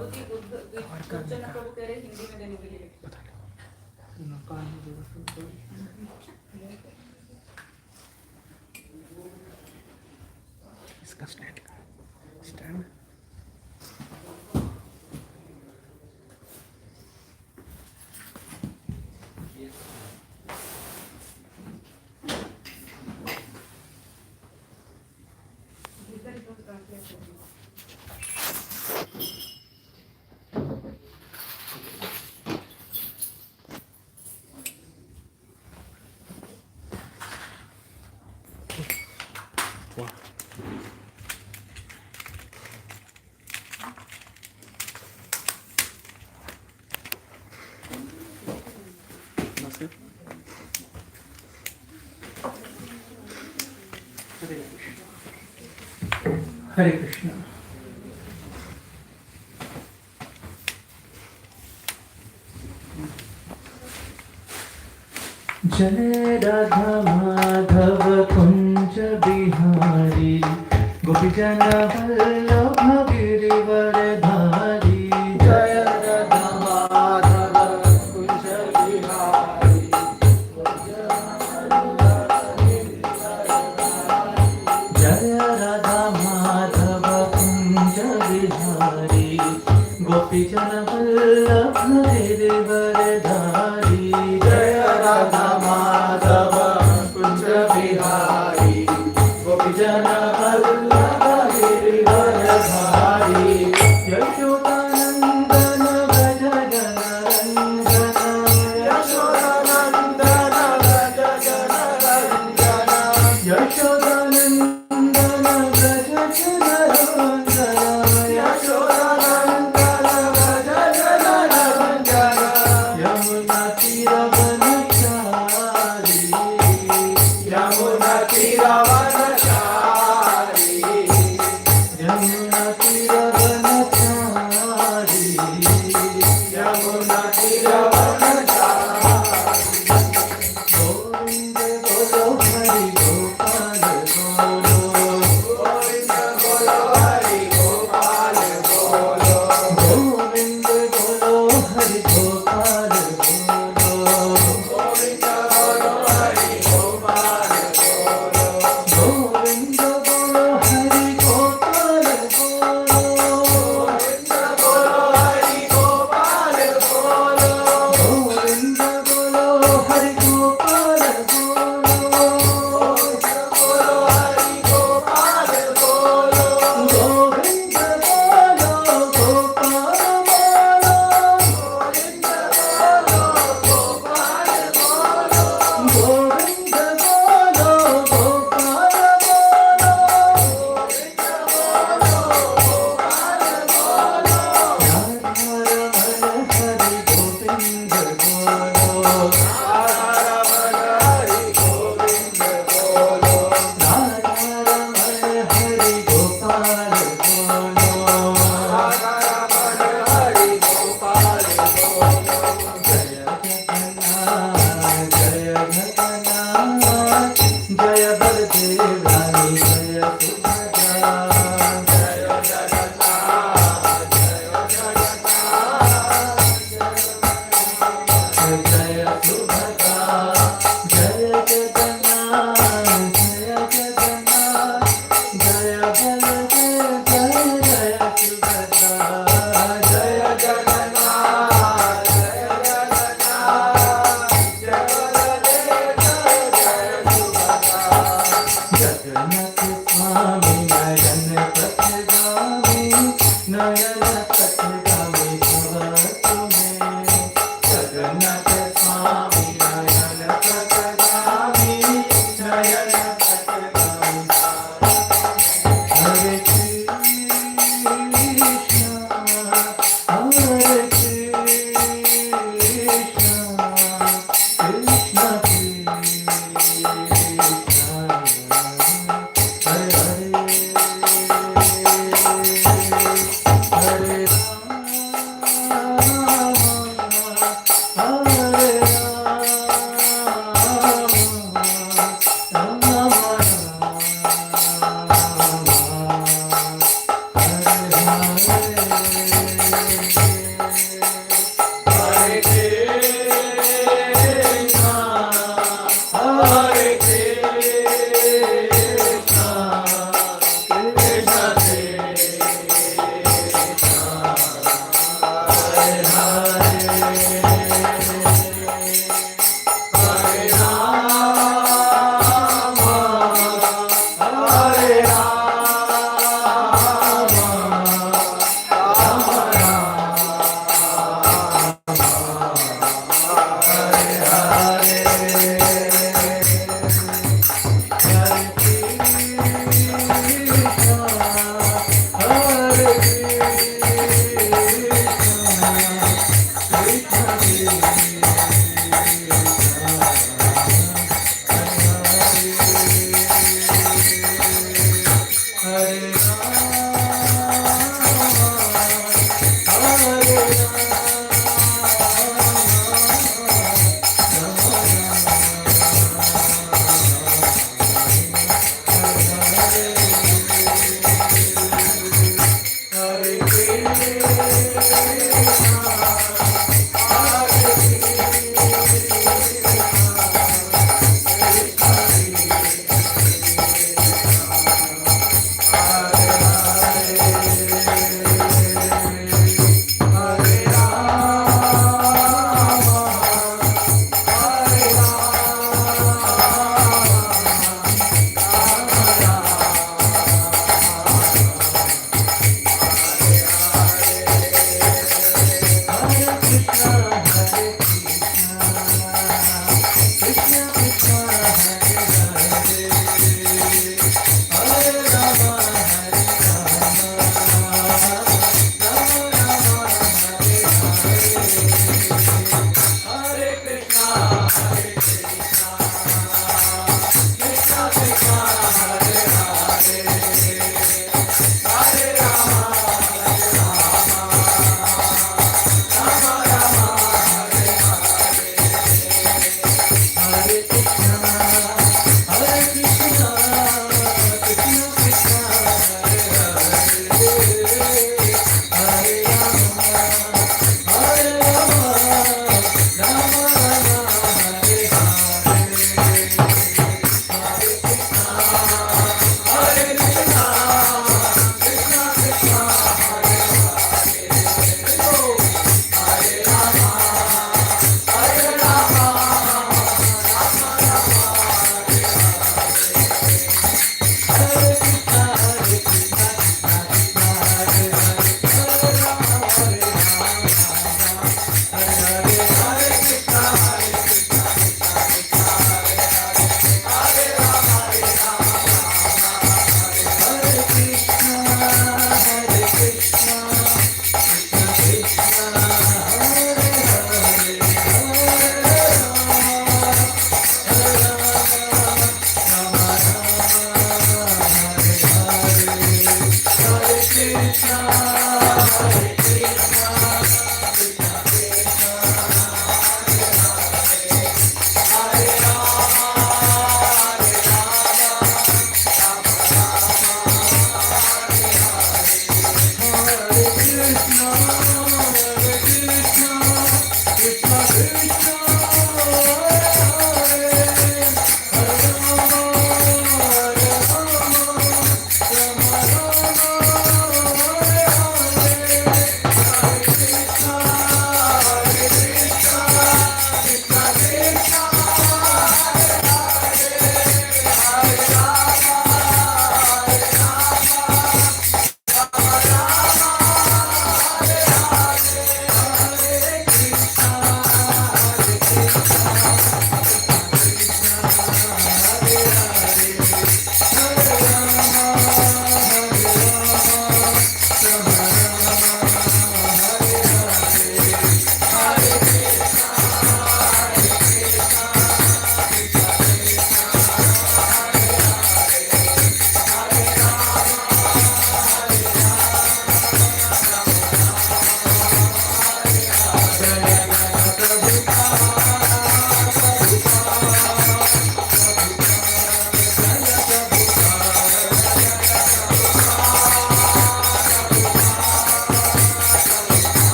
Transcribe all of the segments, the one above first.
प्रभु कह रहे हिंदी में देने के लिए इसका स्टैंड हरे कृष्ण। जय राधा माधव कुंज बिहारी गोपीजन वल्लभ गिरिवरधारी। जय राधा माधव कुंज बिहारी जय राधा माधव कुंज बिहारी गोपीजन वल्लभ गिरिवरधारी। जय राधा माधव कुंज बिहारी गोपीजन वल्लभ गिरिवरधारी। यशोदानंदन व्रज जनरंजन यशोदानंदन व्रज जनरंजन यशोदानंदन व्रज जनरंजन यशोदानंदन व्रज जनरंजन। यमुना तीरवनचारी यमुना तीरवनचारी यमुना तीरवनचारी यमुना तीरवनचारी। गोविंद बोलो हरि गोपाल बोलो गोविंद बोलो हरि गोपाल बोलो गोविंद बोलो हरि गोपाल बोलो गोविंद बोलो हरि गोपाल बोलो गोविंद बोलो हरि गोपाल बोलो गोविंद बोलो हरि गोपाल बोलो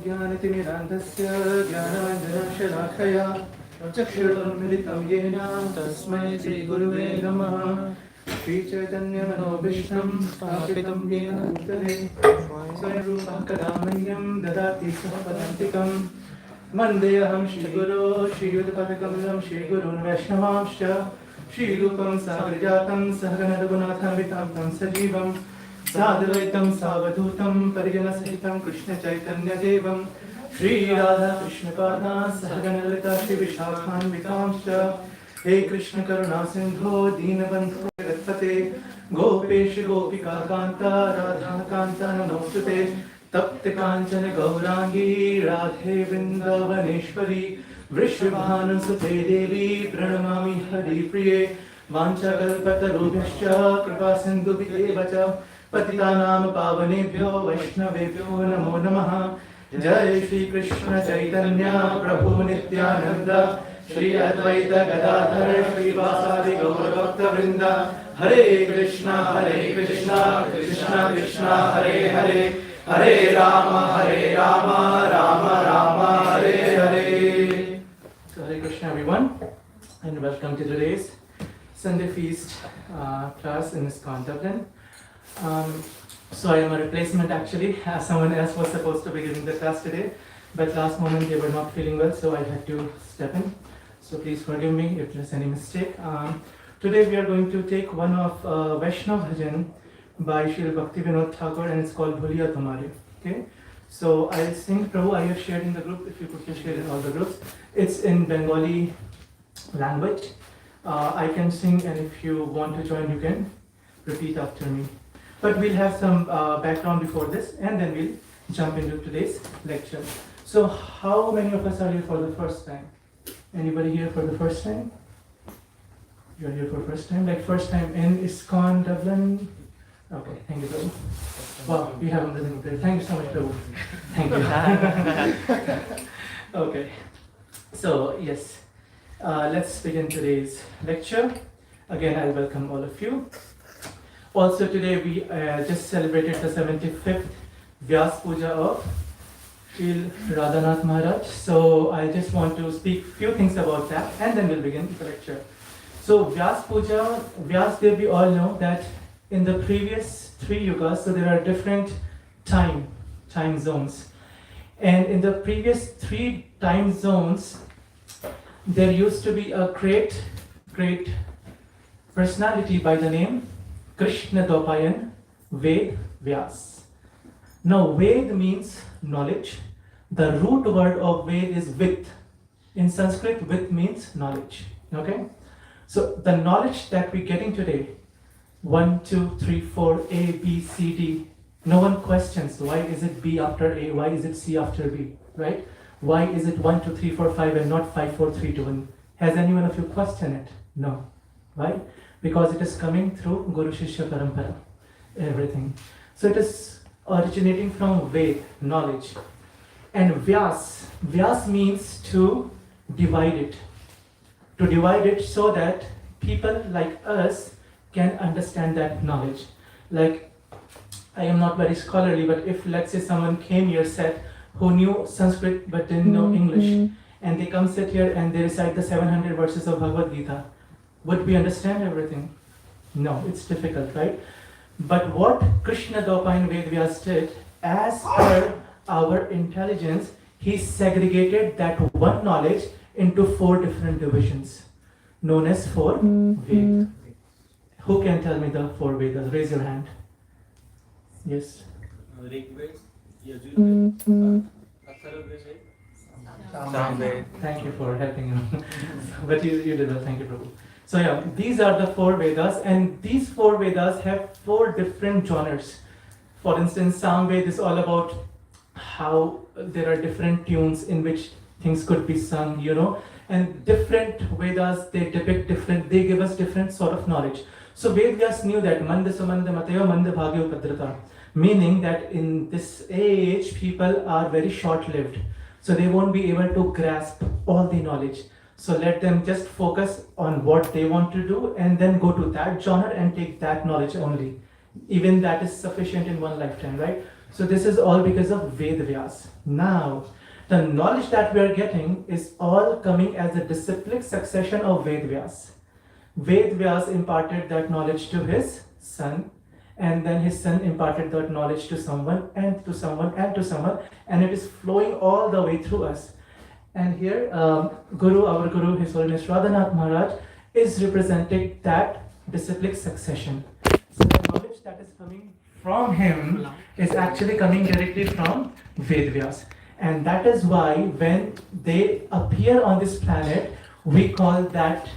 ज्ञानतिमिरान्धस्य ज्ञानाञ्जनशलाखया चक्षुरुन्मिलितं येन तस्मै श्रीगुरुवे नमः। श्रीचैतन्यमनोभीष्टं स्थापितं येन भूतले स्वयं रूपं कदा मह्यं ददाति स्वपदान्तिकं। वन्देऽहं श्रीगुरो श्रीयुतपदकमलं श्रीगुरून् वैष्णवांश्च श्रीरूपं साग्रजातं सहगण रघुनाथान्वितं तं सजीवं साद्वैतं सावधूतं परिजनसहितं कृष्णचैतन्यदेवं श्रीराधाकृष्णपादान् सहगण ललिता श्रीविशाखान्वितांश्च हे कृष्ण करुणा सिंधो दीनबंधो जगत्पते गोपेश गोपिका कांता राधा कांता नमोस्तुते तप्त कांचन गौरांगी राधे वृंदावनेश्वरी वृषभानुसुते देवी प्रणमामि हरिप्रिये वाञ्छाकल्पतरुभ्यश्च कृपा सिन्धुभ्येव च पतितानां पावनेभ्यो वैष्णवेभ्यो नमो नमः। जय श्री कृष्ण चैतन्य प्रभु नित्यानंद श्री अद्वैत गदाधर श्रीवासादि गौरभक्तवृंद हरे Krishna Krishna Krishna Hare Hare Hare Ram Ram Ram Hare Hare. So Hare Krishna everyone and welcome to today's Sunday feast class in ISKCON Dublin. So I am a replacement actually. Someone else was supposed to be giving the class today, but last moment they were not feeling well, so I had to step in. So please forgive me if there's any mistake. Today we are going to take one of Vaishnav Bhajan by Srila Bhakti Vinod Thakur, and it's called Bhuliya Tumhare. Okay. So I'll sing. Prabhu, I have shared in the group. If you could just share in all the groups. It's in Bengali language. I can sing, and if you want to join, you can repeat after me. But we'll have some background before this, and then we'll jump into today's lecture. So, how many of us are here for the first time? Anybody here for the first time? You're here for the first time? Like first time in ISKCON Dublin? Okay, thank you, Prabhu. Wow, we have amazing prayer. Thank you so much, Prabhu. Thank you. Okay, so yes, let's begin today's lecture. Again, I welcome all of you. Also today we just celebrated the 75th Vyas Puja of Srila Radhanath Maharaj. So I just want to speak few things about that, and then we'll begin the lecture. So Vyas Puja, Vyasdev, we all know that in the previous 3 yugas, so there are different time zones. And in the previous 3 time zones, there used to be a great personality by the name Krishna Dopayan Ved Vyas. Now Ved means knowledge. The root word of Ved is Vit. In Sanskrit, Vit means knowledge. Okay? So the knowledge that we're getting today, 1, 2, 3, 4, A, B, C, D, no one questions why is it B after A, why is it C after B, right? Why is it 1, 2, 3, 4, 5 and not 5, 4, 3, 2, 1? Has anyone of you questioned it? No. Why? Because it is coming through Guru Shishya Parampara, everything. So it is originating from Ved, knowledge. And Vyas means to divide it. To divide it so that people like us can understand that knowledge. Like, I am not very scholarly, but if let's say someone came here said who knew Sanskrit but didn't know English, and they come sit here and they recite the 700 verses of Bhagavad Gita, would we understand everything? No, it's difficult, right? But what Krishna Dopayan Ved Vyas did, as per our intelligence, he segregated that one knowledge into 4 different divisions, known as 4 Ved. Who can tell me the 4 Vedas? Raise your hand. Yes. Rig Ved, Yajur Ved, Atharva Ved, Samved. Thank you for helping him. But you did well. Thank you, Prabhu. So yeah, these are the 4 Vedas, and these 4 Vedas have 4 different genres. For instance, Samved is all about how there are different tunes in which things could be sung, you know, and different Vedas, they depict different, they give us different sort of knowledge. So Vedas knew that Manda Sumanda Matayo Manda Bhagyo Padrata, meaning that in this age people are very short-lived, so they won't be able to grasp all the knowledge. So let them just focus on what they want to do and then go to that genre and take that knowledge only. Even that is sufficient in one lifetime, right? So this is all because of Ved Vyas. Now, the knowledge that we are getting is all coming as a disciplic succession of Ved Vyas. Ved Vyas imparted that knowledge to his son, and then his son imparted that knowledge to someone and to someone and to someone, and it is flowing all the way through us. And here, our Guru, His Holiness Radhanath Maharaj, is representing that disciplic succession. So the knowledge that is coming from him is actually coming directly from Ved Vyas. And that is why when they appear on this planet, we call that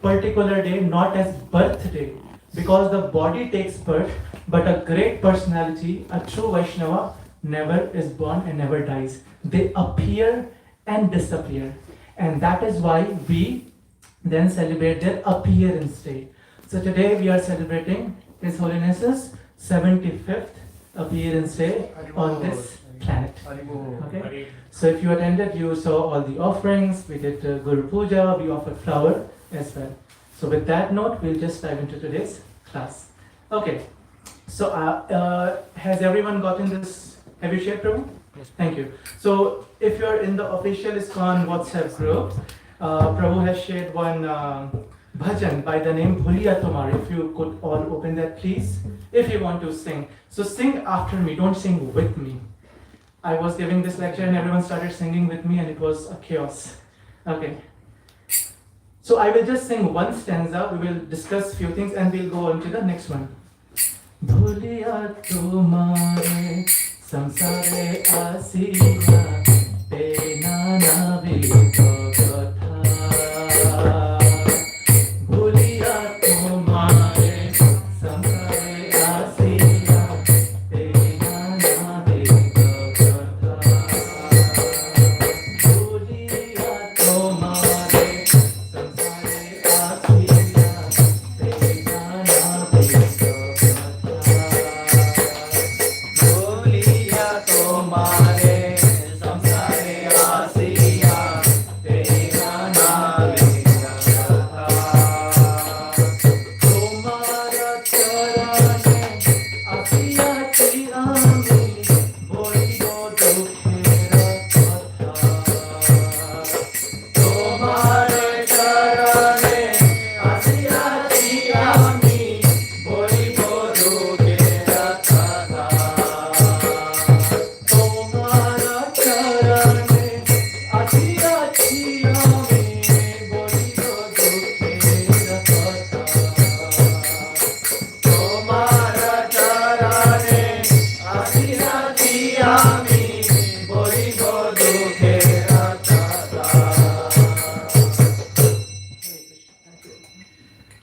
particular day not as birthday, because the body takes birth, but a great personality, a true Vaishnava, never is born and never dies. They appear and disappear. And that is why we then celebrate their appearance day. So today we are celebrating His Holiness's 75th appearance day on this planet. Okay? So if you attended, you saw all the offerings, we did Guru Puja, we offered flower as well. So with that note, we'll just dive into today's class. Okay, so has everyone gotten this? Have you shared, Prabhu? Yes. Thank you. So if you're in the official ISKCON WhatsApp group, Prabhu has shared one bhajan by the name Bhuliya Tumhare. If you could all open that, please. If you want to sing. So sing after me, don't sing with me. I was giving this lecture and everyone started singing with me and it was a chaos. Okay. So I will just sing one stanza, we will discuss few things and we'll go on to the next one. Bhuliya tumhare samsare asiya pe nana vido gatha. Bhuliya tumhare samsare asiya pe nana vido gatha. Bhuliya tumhare samsare asiya pe nana vido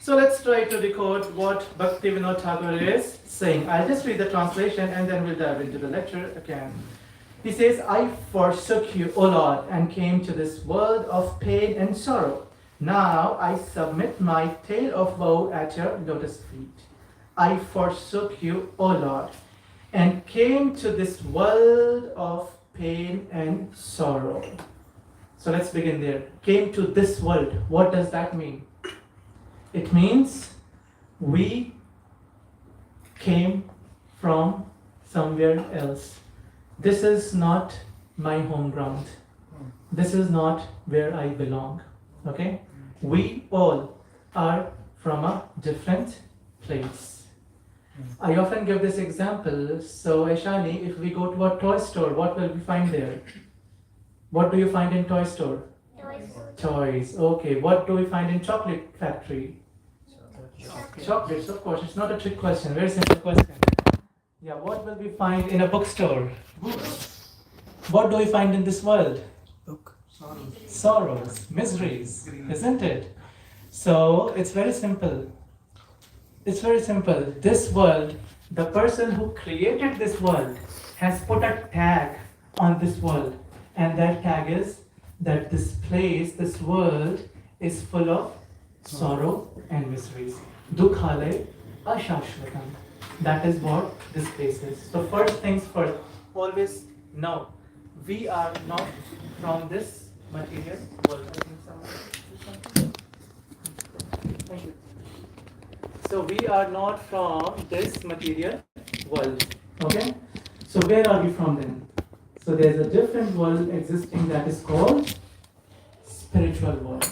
So let's try to decode what Bhaktivinoda Thakur is saying. I'll just read the translation and then we'll dive into the lecture again. He says, I forsook you, O Lord, and came to this world of pain and sorrow. Now I submit my tale of woe at your lotus feet. I forsook you, O Lord, and came to this world of pain and sorrow. So let's begin there. Came to this world. What does that mean? It means we came from somewhere else. This is not my home ground. This is not where I belong. Okay? We all are from a different place. I often give this example. So, Aishani, if we go to a toy store, what will we find there? What do you find in toy store? Toys. Okay. What do we find in chocolate factory? Chocolates, of course. It's not a trick question. Very simple question. Yeah. What will we find in a bookstore? Books. What do we find in this world? Book. Sorrows, miseries, isn't it? So it's very simple. It's very simple. This world, the person who created this world has put a tag on this world. And that tag is that this place, this world is full of sorrow and miseries. Dukhalay ashashvatam. That is what this place is. So first things first, always know, we are not from this material world. Thank you. So we are not from this material world. Okay? So where are we from then? So there's a different world existing that is called spiritual world.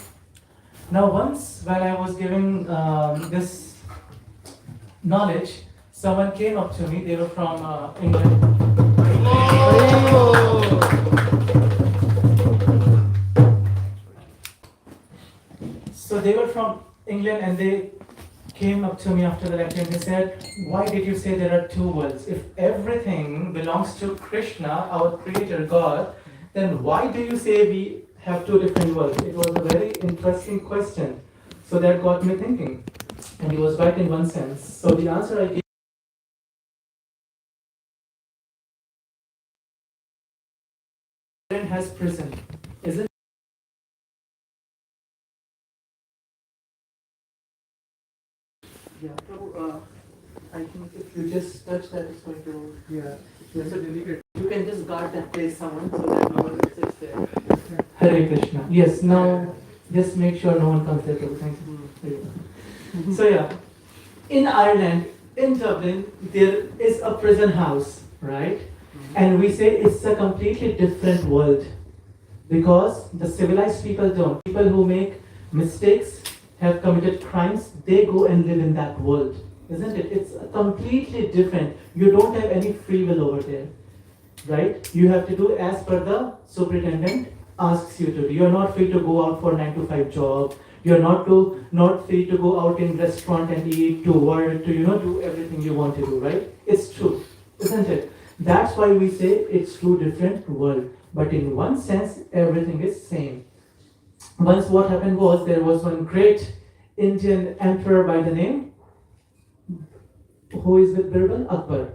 Now once while I was giving this knowledge, someone came up to me, they were from England. So they were from England and they came up to me after the lecture and they said, why did you say there are two worlds? If everything belongs to Krishna, our creator God, then why do you say we have two different worlds? It was a very interesting question. So that got me thinking. And he was right in one sense. So the answer I gave has prison, is it? Yeah, Prabhu, I think if you just touch that, it's going to. Yeah, it's so delicate. You can just guard that place, someone, so that no one sits there. Hare Krishna. Yes, now just make sure no one comes there. Prabhu. Thank you. So, yeah, in Ireland, in Dublin, there is a prison house, right? And we say it's a completely different world because the civilized people don't. People who make mistakes, have committed crimes, they go and live in that world, isn't it? It's completely different. You don't have any free will over there, right? You have to do as per the superintendent asks you to do. You're not free to go out for 9 to 5 job. You're not free to go out in restaurant and eat, to work, to do everything you want to do, right? It's true, isn't it? That's why we say it's two different world. But in one sense, everything is same. Once what happened was there was one great Indian emperor by the name, who is with Birbal? Akbar.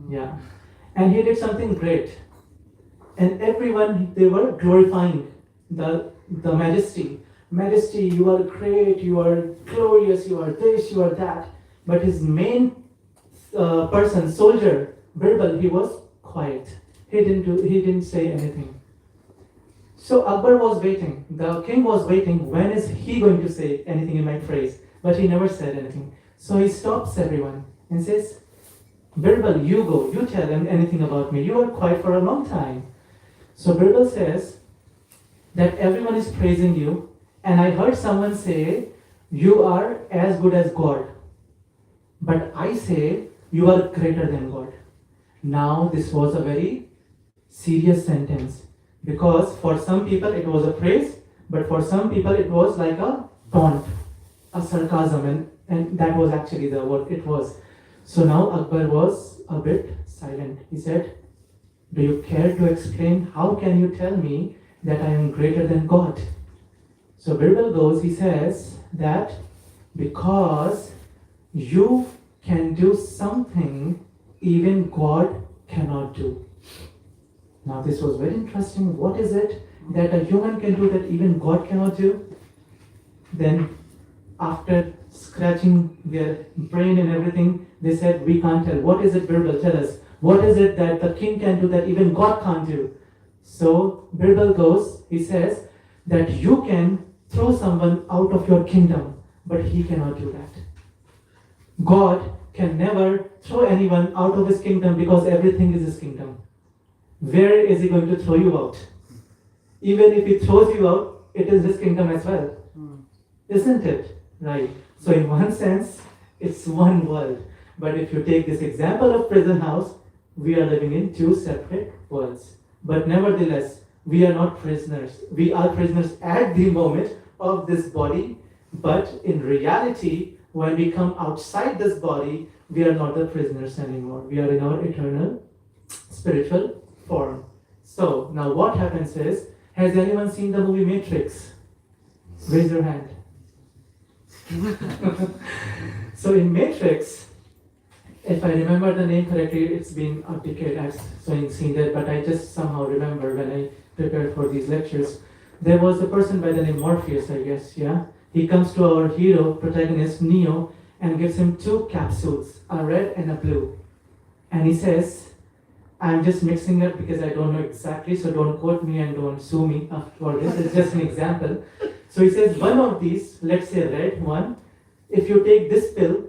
Yeah. And he did something great. And everyone, they were glorifying the majesty. Majesty, you are great, you are glorious, you are this, you are that. But his main person, soldier, Birbal, he was quiet. He didn't say anything. So Akbar was waiting. The king was waiting. When is he going to say anything in my praise? But he never said anything. So he stops everyone and says, Birbal, you go. You tell him anything about me. You were quiet for a long time. So Birbal says that everyone is praising you. And I heard someone say, you are as good as God. But I say, you are greater than God. Now this was a very serious sentence. Because for some people it was a praise, but for some people it was like a taunt, a sarcasm, and that was actually the what it was. So now Akbar was a bit silent. He said, do you care to explain how can you tell me that I am greater than God? So Birbal goes, he says that because you can do something even God cannot do. Now this was very interesting. What is it that a human can do that even God cannot do? Then after scratching their brain and everything, they said, we can't tell. What is it, Birbal? Tell us. What is it that the king can do that even God can't do? So Birbal goes, he says that you can throw someone out of your kingdom, but he cannot do that. God can never throw anyone out of his kingdom because everything is his kingdom. Where is he going to throw you out? Even if he throws you out, it is his kingdom as well. Isn't it? Right. So in one sense, it's one world. But if you take this example of prison house, we are living in two separate worlds. But nevertheless, we are not prisoners. We are prisoners at the moment of this body. But in reality, when we come outside this body, we are not the prisoners anymore. We are in our eternal spiritual form. So now what happens is, has anyone seen the movie Matrix? Raise your hand. So in Matrix, if I remember the name correctly, it's been a decade I've seen that, but I just somehow remember when I prepared for these lectures. There was a person by the name Morpheus, I guess, yeah? He comes to our hero, protagonist Neo, and gives him two capsules, a red and a blue. And he says, I'm just mixing it because I don't know exactly, so don't quote me and don't sue me for this. It's just an example. So he says, one of these, let's say red one, if you take this pill,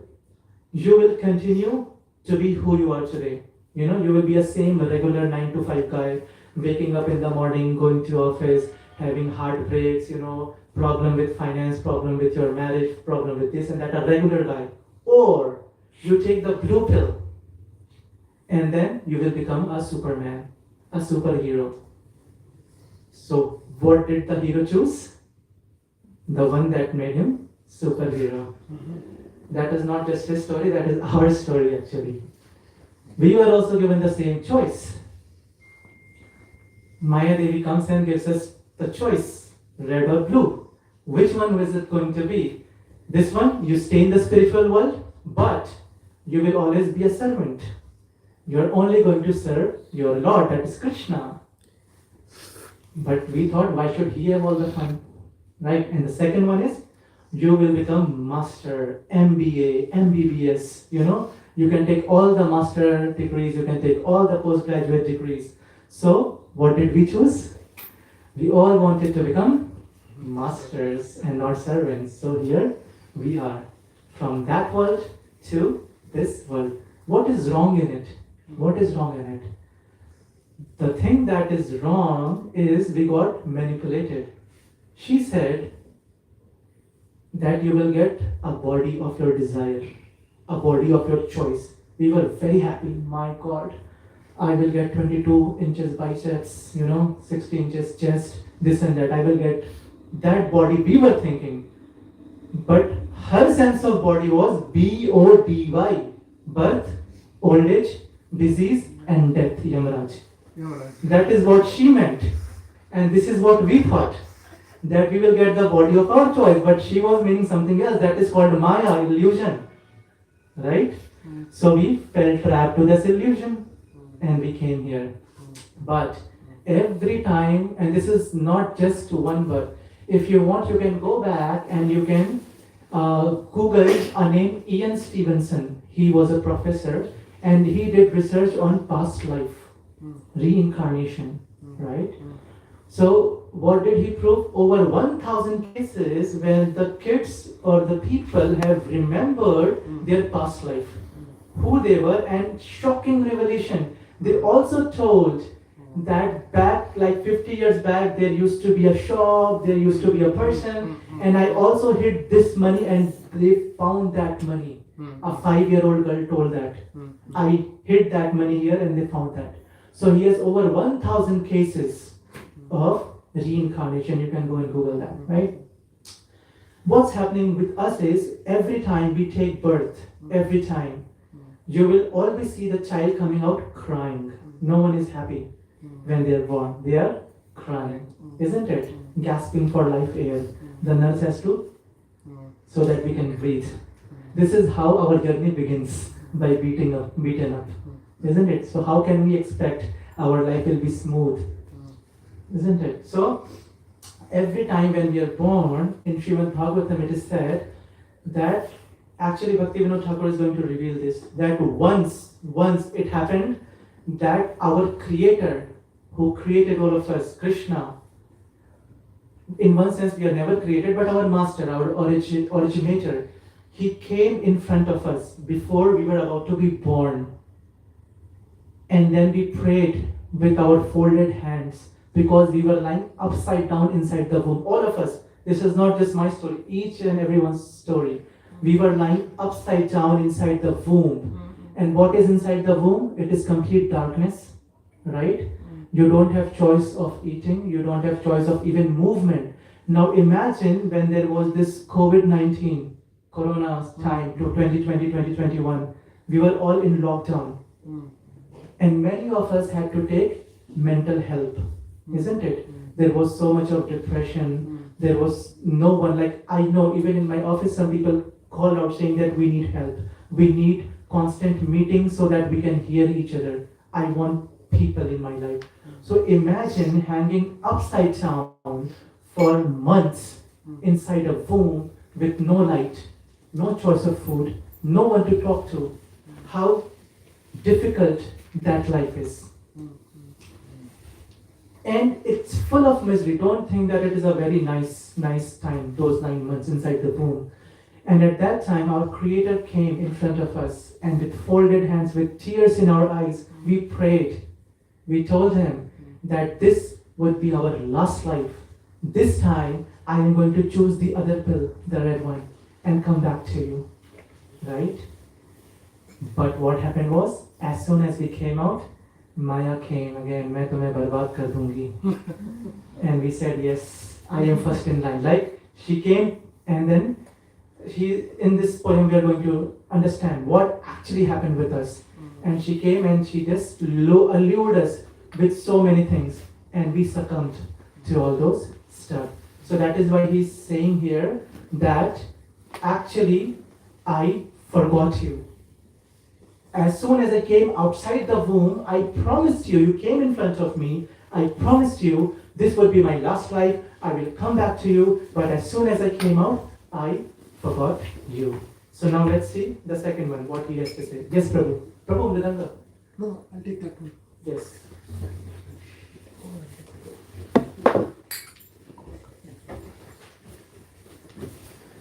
you will continue to be who you are today. You will be a same regular 9 to 5 guy, waking up in the morning, going to office, having heartbreaks, problem with finance, problem with your marriage, problem with this and that, a regular guy. Or you take the blue pill, and then you will become a Superman, a superhero. So what did the hero choose? The one that made him superhero. That is not just his story, that is our story actually. We were also given the same choice. Maya Devi comes and gives us the choice, red or blue. Which one is it going to be? This one, you stay in the spiritual world, but you will always be a servant. You're only going to serve your Lord, that is Krishna. But we thought, why should he have all the fun? Right? And the second one is, you will become master, MBA, MBBS, you can take all the master degrees, you can take all the postgraduate degrees. So, what did we choose? We all wanted to become masters and not servants. So here we are, from that world to this world. What is wrong in it? What is wrong in it? The thing that is wrong is we got manipulated. She said that you will get a body of your desire, a body of your choice. We were very happy. My God, I will get 22 inches biceps, 60 inches chest, this and that. I will get that body, we were thinking. But her sense of body was BODY, birth, old age, disease and death, Yamaraj. That is what she meant. And this is what we thought, that we will get the body of our choice. But she was meaning something else. That is called Maya, illusion. Right? So we fell trapped to this illusion and we came here. But every time, and this is not just one birth, if you want, you can go back and you can Google a name, Ian Stevenson. He was a professor and he did research on past life, reincarnation, right? So what did he prove? Over 1,000 cases when the kids or the people have remembered their past life, who they were, and shocking revelation. They also told that back, like 50 years back, there used to be a shop, there used to be a person, and I also hid this money and they found that money. A 5-year-old girl told that. I hid that money here and they found that. So he has over 1,000 cases of reincarnation. You can go and Google that, right? What's happening with us is every time we take birth, every time, you will always see the child coming out crying. No one is happy when they are born. They are crying, isn't it? Gasping for life air. The nurse has to, so that we can breathe. This is how our journey begins, by beaten up, isn't it? So how can we expect our life will be smooth, isn't it? So every time when we are born, in Srimad Bhagavatam it is said that actually Bhaktivinoda Thakur is going to reveal this, that once it happened that our creator, who created all of us, Krishna, in one sense we are never created, but our master, our originator, he came in front of us before we were about to be born. And then we prayed with our folded hands because we were lying upside down inside the womb. All of us. This is not just my story, each and everyone's story. We were lying upside down inside the womb. And what is inside the womb? It is complete darkness, right? You don't have choice of eating. You don't have choice of even movement. Now imagine when there was this COVID-19, Corona time, to 2020, 2021. We were all in lockdown. And many of us had to take mental help, isn't it? There was so much of depression. There was no one, like I know even in my office, some people called out saying that we need help. We need constant meetings so that we can hear each other. I want people in my life. So imagine hanging upside down for months inside a womb with no light, no choice of food, no one to talk to. How difficult that life is. And it's full of misery. Don't think that it is a very nice time, those 9 months inside the womb. And at that time, our Creator came in front of us, and with folded hands, with tears in our eyes, we prayed. We told Him that this would be our last life. This time, I am going to choose the other pill, the red one, and come back to you. Right? But what happened was, as soon as we came out, Maya came again, मैं तुम्हें बर्बाद कर दूंगी. And we said, yes, I am first in line. Like, she came, and then in this poem we are going to understand what actually happened with us. And she came and she just allured us with so many things, and we succumbed to all those stuff. So that is why he's saying here that actually, I forgot you. As soon as I came outside the womb, I promised you, you came in front of me, I promised you this would be my last life, I will come back to you, but as soon as I came out, I forgot you. So now let's see the second one, what he has to say. Yes, Prabhu. Prabhu, Mridanga. No, I'll take that one. Yes.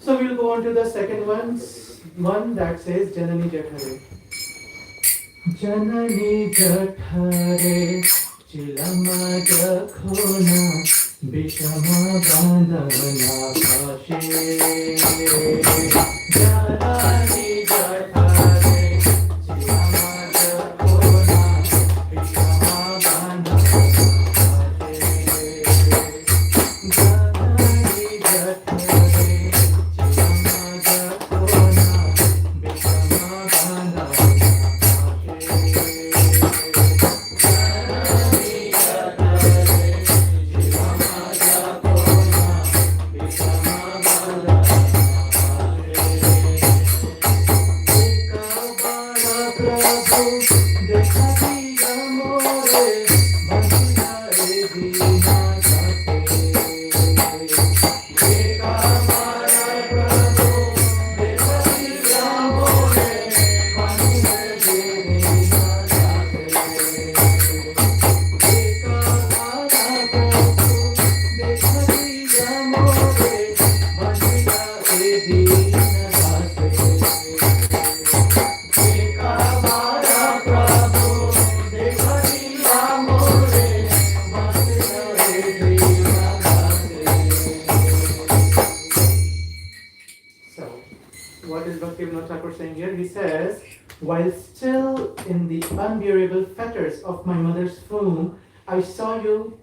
So we'll go on to the second one that says Janani Jathare. Janani Jathare Chilama Jakhona Bishama Bandhana Kashe. Janani Jathare Chilama Jakhona Bishama Bandhana Kashe. Janani Jathare Chilama Jakhona Bishama Bandhana What is Bhaktivinoda Thakur saying here? He says, while still in the unbearable fetters of my mother's womb, I saw you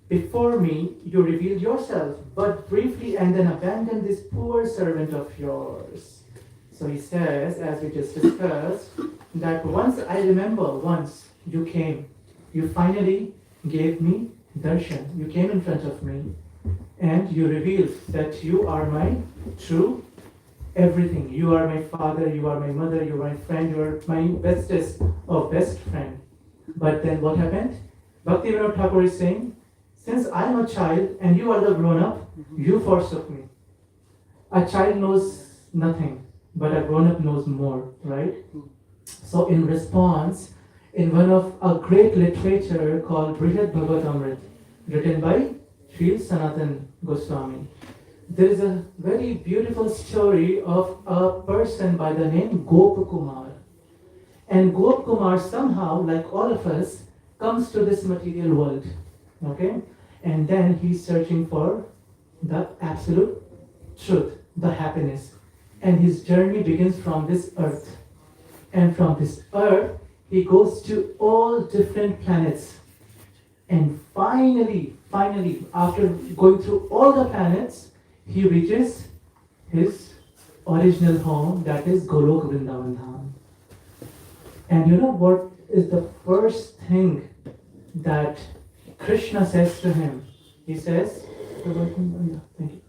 before me, you revealed yourself, but briefly, and then abandoned this poor servant of yours. So he says, as we just discussed, that once you came, you finally gave me darshan, you came in front of me, and you revealed that you are my true everything. You are my father, you are my mother, you are my friend, you are my bestest of best friend. But then what happened? Bhaktivinoda Thakur is saying, since I am a child and you are the grown-up, you forsook me. A child knows nothing, but a grown-up knows more, right? So in response, in one of a great literature called Brihad Bhagavatamrit, written by Sri Sanatan Goswami, there is a very beautiful story of a person by the name Gopakumar. And Gopakumar somehow, like all of us, comes to this material world. Okay? And then he's searching for the absolute truth, the happiness. And his journey begins from this earth. And from this earth, he goes to all different planets. And finally, after going through all the planets, he reaches his original home, that is Golok Vrindavan Dham. And you know what is the first thing that Krishna says to him? He says, thank you.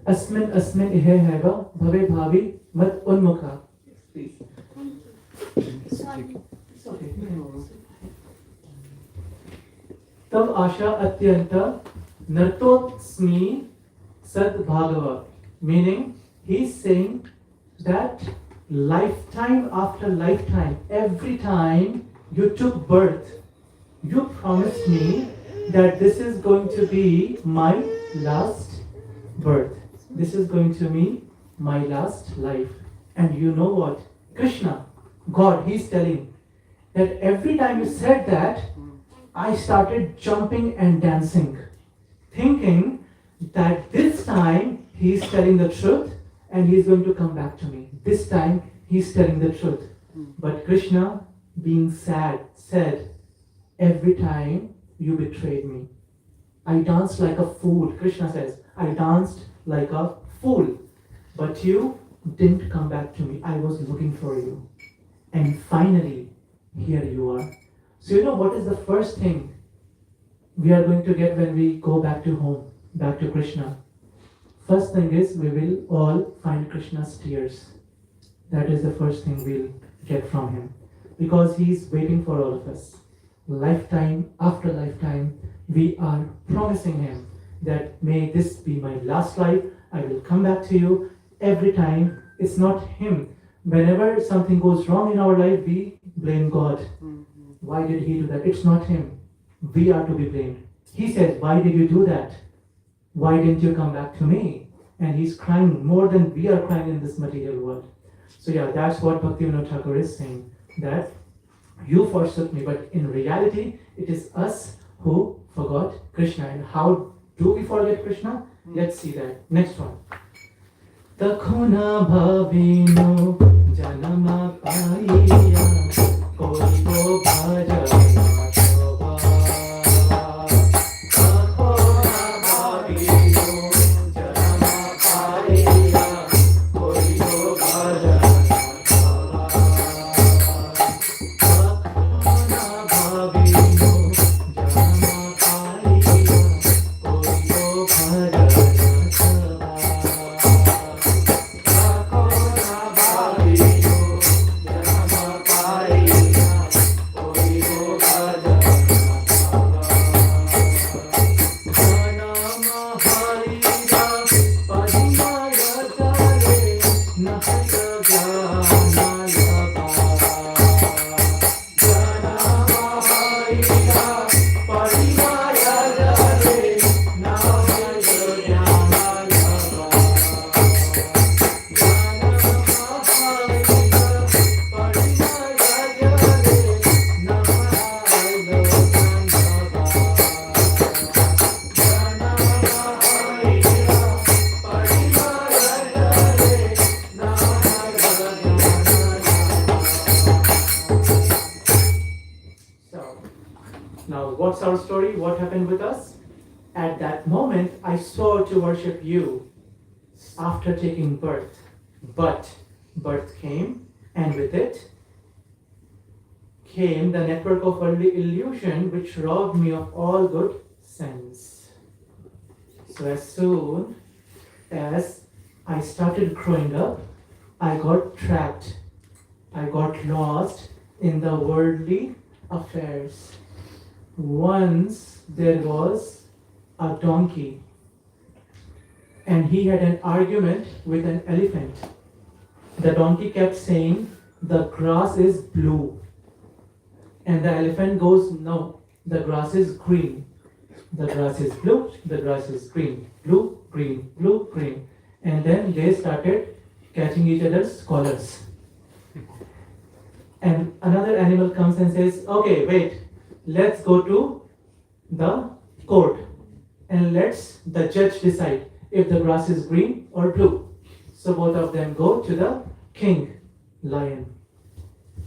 Asmin ihe heva bhave bhavi mat unmukha. Please. It's okay. Tav asha atyanta nartotsmi Sad Bhagava, meaning he's saying that lifetime after lifetime, every time you took birth, you promised me that this is going to be my last birth. This is going to be my last life. And you know what? Krishna, God, he's telling that every time you said that, I started jumping and dancing, thinking that this time he's telling the truth and he's going to come back to me. This time he's telling the truth. But Krishna, being sad, said, every time you betrayed me. I danced like a fool. Krishna says, I danced like a fool. But you didn't come back to me. I was looking for you. And finally, here you are. So you know what is the first thing we are going to get when we go back to home? Back to Krishna. First thing is we will all find Krishna's tears. That is the first thing we'll get from him. Because he is waiting for all of us. Lifetime after lifetime, we are promising him that may this be my last life. I will come back to you every time. It's not him. Whenever something goes wrong in our life, we blame God. Why did he do that? It's not him. We are to be blamed. He says, why did you do that? Why didn't you come back to me? And he's crying more than we are crying in this material world. So yeah, that's what Bhaktivinoda Thakur is saying. That you forsook me, but in reality, it is us who forgot Krishna. And how do we forget Krishna? Let's see that. Next one. Takhuna bhavino janama paiya koi ko bhajana shobha. Takhuna bhavino janama paiya koi ko bhajana shobha. Takhuna bhavino janama paiya koi ko bhajana shobha. Now, what's our story? What happened with us? At that moment, I swore to worship you after taking birth. But birth came, and with it came the network of early illusion which robbed me of all good sense. So as soon as I started growing up, I got trapped. I got lost in the worldly affairs. Once there was a donkey, and he had an argument with an elephant. The donkey kept saying, the grass is blue. And the elephant goes, no, the grass is green. The grass is blue, the grass is green. Blue, green, blue, green. And then they started catching each other's collars. And another animal comes and says, okay, wait, let's go to the court and let's the judge decide if the grass is green or blue. So both of them go to the king, lion.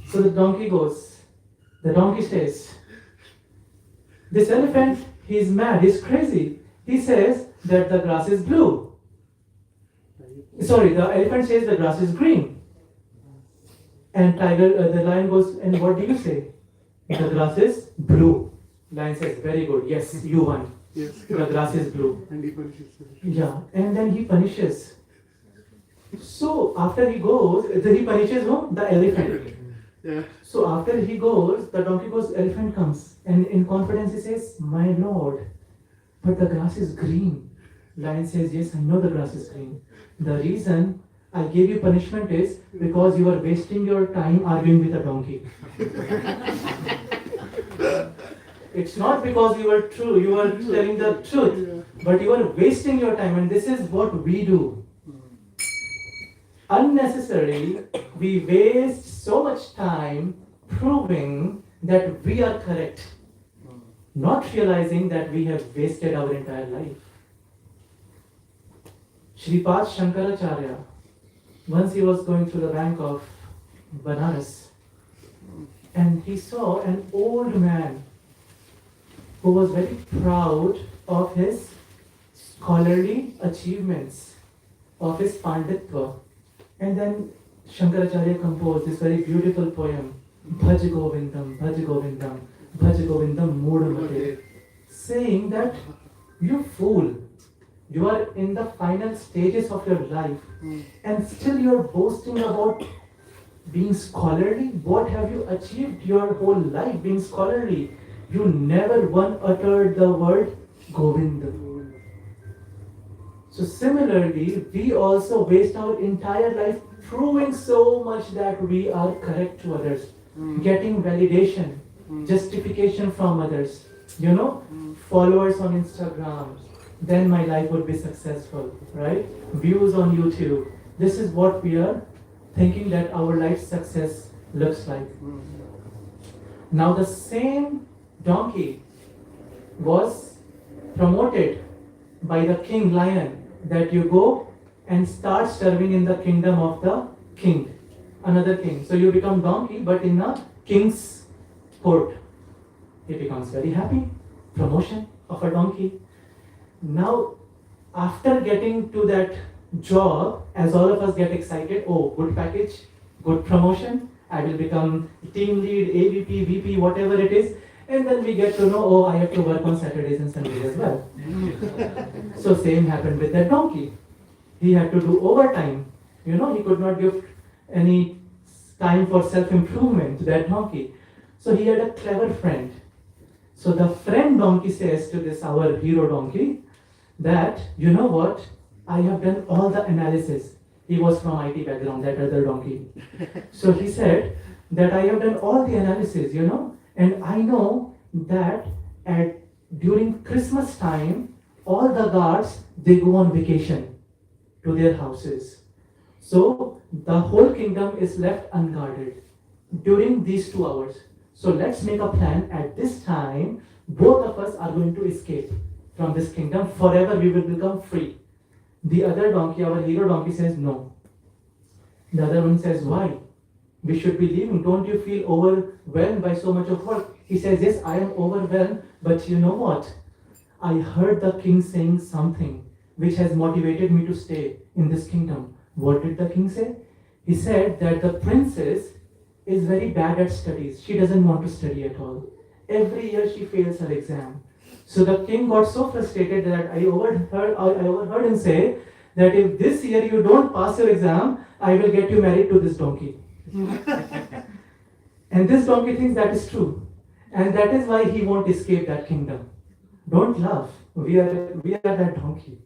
So the donkey goes. The donkey says, this elephant, he's mad, he's crazy. He says that the grass is blue. Sorry, the elephant says the grass is green. And the lion goes, and what do you say? The grass is blue. Lion says, very good, yes, you won. Yes. The grass is blue. And he punishes him. Yeah, and then he punishes. So after he goes, then he punishes whom? The elephant. Yeah. So after he goes, the donkey goes, elephant comes. And in confidence he says, my lord, but the grass is green. Lion says, yes, I know the grass is green. The reason I gave you punishment is because you are wasting your time arguing with a donkey. It's not because you are true, you are telling the truth, but you are wasting your time, and this is what we do. Unnecessarily, we waste so much time proving that we are correct, not realizing that we have wasted our entire life. Shripad Shankaracharya, once he was going through the bank of Banaras, and he saw an old man who was very proud of his scholarly achievements, of his panditva. And then Shankaracharya composed this very beautiful poem, Bhaj Govindam, Bhaj Govindam, Bhaj Govindam Moodamate, saying that, you fool, You are in the final stages of your life, and still you're boasting about being scholarly. What have you achieved your whole life being scholarly? You never one uttered the word Govinda. So similarly, we also waste our entire life proving so much that we are correct to others, getting validation, justification from others, followers on Instagram, then my life would be successful, right? Views on YouTube. This is what we are thinking that our life success looks like. Now the same donkey was promoted by the king lion that you go and start serving in the kingdom of the king, another king. So you become donkey, but in a king's court. He becomes very happy. Promotion of a donkey. Now, after getting to that job, as all of us get excited, oh, good package, good promotion, I will become team lead, AVP, VP, whatever it is. And then we get to know, oh, I have to work on Saturdays and Sundays as well. So same happened with that donkey. He had to do overtime. He could not give any time for self-improvement to that donkey. So he had a clever friend. So the friend donkey says to this, our hero donkey, that, you know what, I have done all the analysis. He was from IT background, that other donkey. So he said that I have done all the analysis, and I know that during Christmas time, all the guards, they go on vacation to their houses. So the whole kingdom is left unguarded during these 2 hours. So let's make a plan. At this time, both of us are going to escape from this kingdom. Forever we will become free. The other donkey, our hero donkey, says no. The other one says, why? We should be leaving. Don't you feel overwhelmed by so much of work? He says, yes, I am overwhelmed, but you know what? I heard the king saying something which has motivated me to stay in this kingdom. What did the king say? He said that the princess is very bad at studies. She doesn't want to study at all. Every year she fails her exam. So the king got so frustrated that I overheard him say that if this year you don't pass your exam, I will get you married to this donkey. And this donkey thinks that is true. And that is why he won't escape that kingdom. Don't laugh. We are that donkey.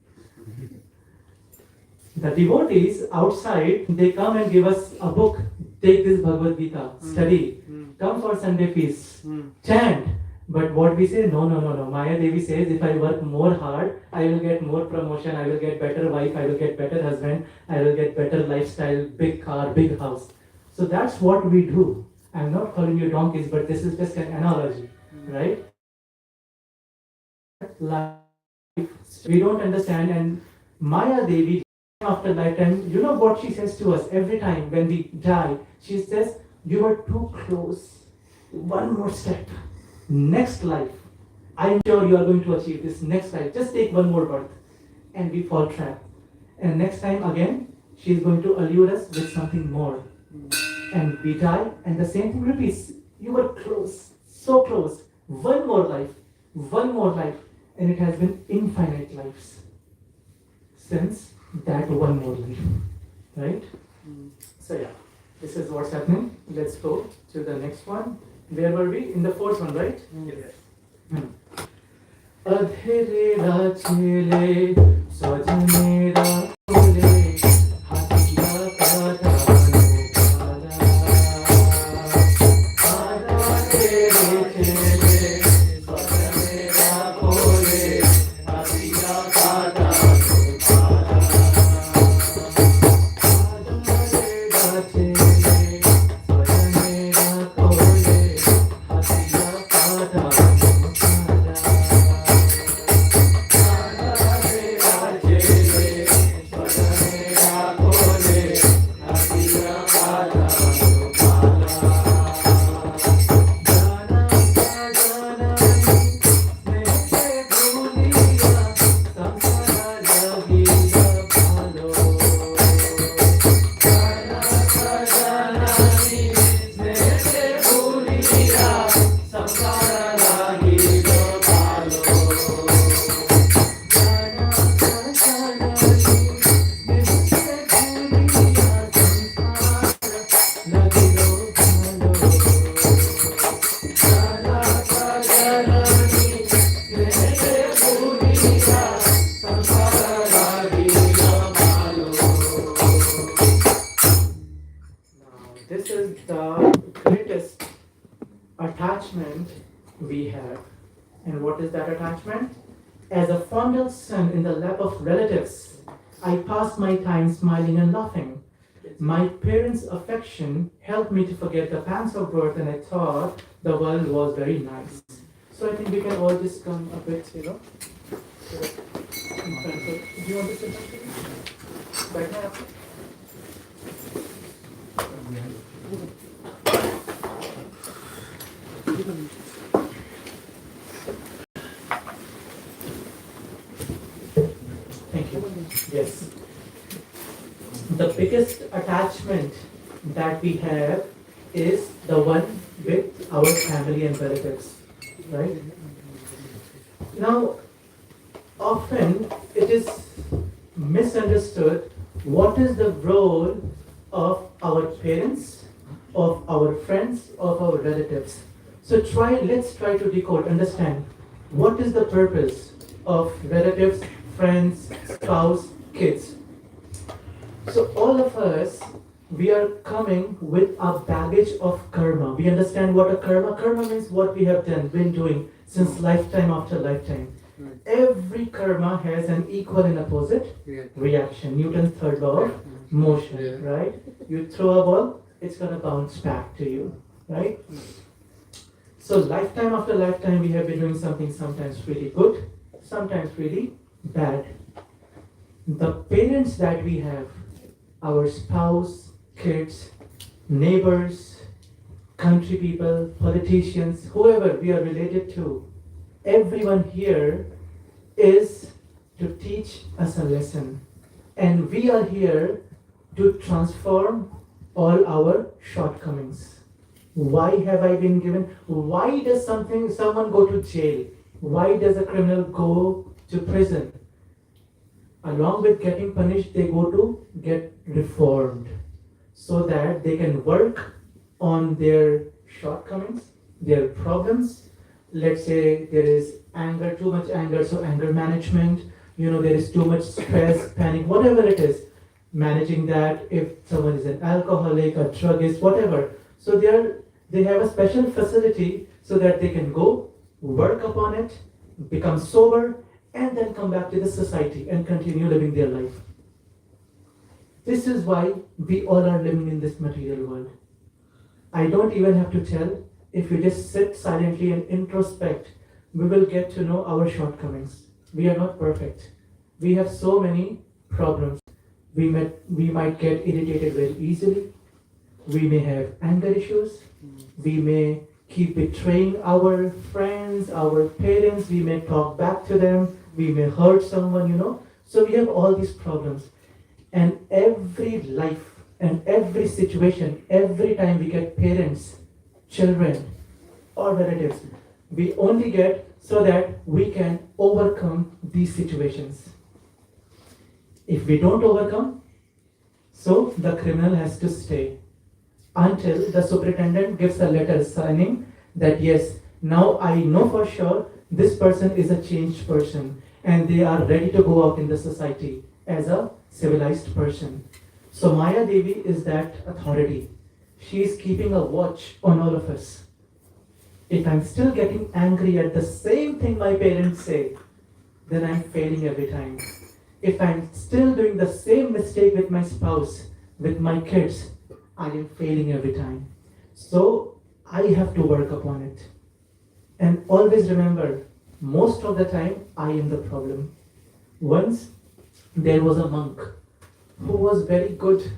The devotees outside, they come and give us a book. Take this Bhagavad Gita, study, come for Sunday feast, chant. But what we say, no. Maya Devi says, if I work more hard, I will get more promotion, I will get better wife, I will get better husband, I will get better lifestyle, big car, big house. So that's what we do. I'm not calling you donkeys, but this is just an analogy, right? Life, we don't understand, and Maya Devi, after lifetime, you know what she says to us every time when we die? She says, you are too close. One more step. Next life. I am sure you are going to achieve this next life. Just take one more birth. And we fall trap. And next time again, she is going to allure us with something more. And we die, and the same thing repeats. You were close. So close. One more life. One more life. And it has been infinite lives. Since that one more life, right? So yeah, this is what's happening. Let's go to the next one. Where were we? In the fourth one, right? Yes. Adhere chile sajane rakule hasiya kada This is the greatest attachment we have. And what is that attachment? As a fondled son in the lap of relatives, I pass my time smiling and laughing. My parents' affection helped me to forget the pangs of birth, and I thought the world was very nice. So I think we can all just come a bit, in front. So, do you want to sit down? Right now? Thank you. Yes. The biggest attachment that we have is the one with our family and relatives, right? Now, often it is misunderstood what is the role of our parents, of our friends, of our relatives. So let's try to decode, understand what is the purpose of relatives, friends, spouse, kids. So all of us, we are coming with a baggage of karma. We understand what a karma means, what we have been doing since lifetime after lifetime. Every karma has an equal and opposite reaction. Newton's third law of motion, right? You throw a ball, it's gonna bounce back to you, right? So lifetime after lifetime, we have been doing something sometimes really good, sometimes really bad. The parents that we have, our spouse, kids, neighbors, country people, politicians, whoever we are related to, everyone here is to teach us a lesson. And we are here to transform all our shortcomings. Why have I been given? Why does someone go to jail? Why does a criminal go to prison? Along with getting punished, they go to get reformed so that they can work on their shortcomings, their problems. Let's say there is anger, too much anger, so anger management, there is too much stress, panic, whatever it is, managing that. If someone is an alcoholic, a druggist, whatever. So they have a special facility so that they can go, work upon it, become sober, and then come back to the society and continue living their life. This is why we all are living in this material world. I don't even have to tell. If we just sit silently and introspect, we will get to know our shortcomings. We are not perfect. We have so many problems. We might get irritated very easily. We may have anger issues. We may keep betraying our friends, our parents. We may talk back to them. We may hurt someone, So we have all these problems. And every life and every situation, every time we get parents, children, or relatives, we only get so that we can overcome these situations. If we don't overcome, so the criminal has to stay until the superintendent gives a letter signing that yes, now I know for sure this person is a changed person and they are ready to go out in the society as a civilized person. So Maya Devi is that authority. She is keeping a watch on all of us. If I'm still getting angry at the same thing my parents say, then I'm failing every time. If I'm still doing the same mistake with my spouse, with my kids, I am failing every time. So I have to work upon it. And always remember, most of the time, I am the problem. Once, there was a monk who was very good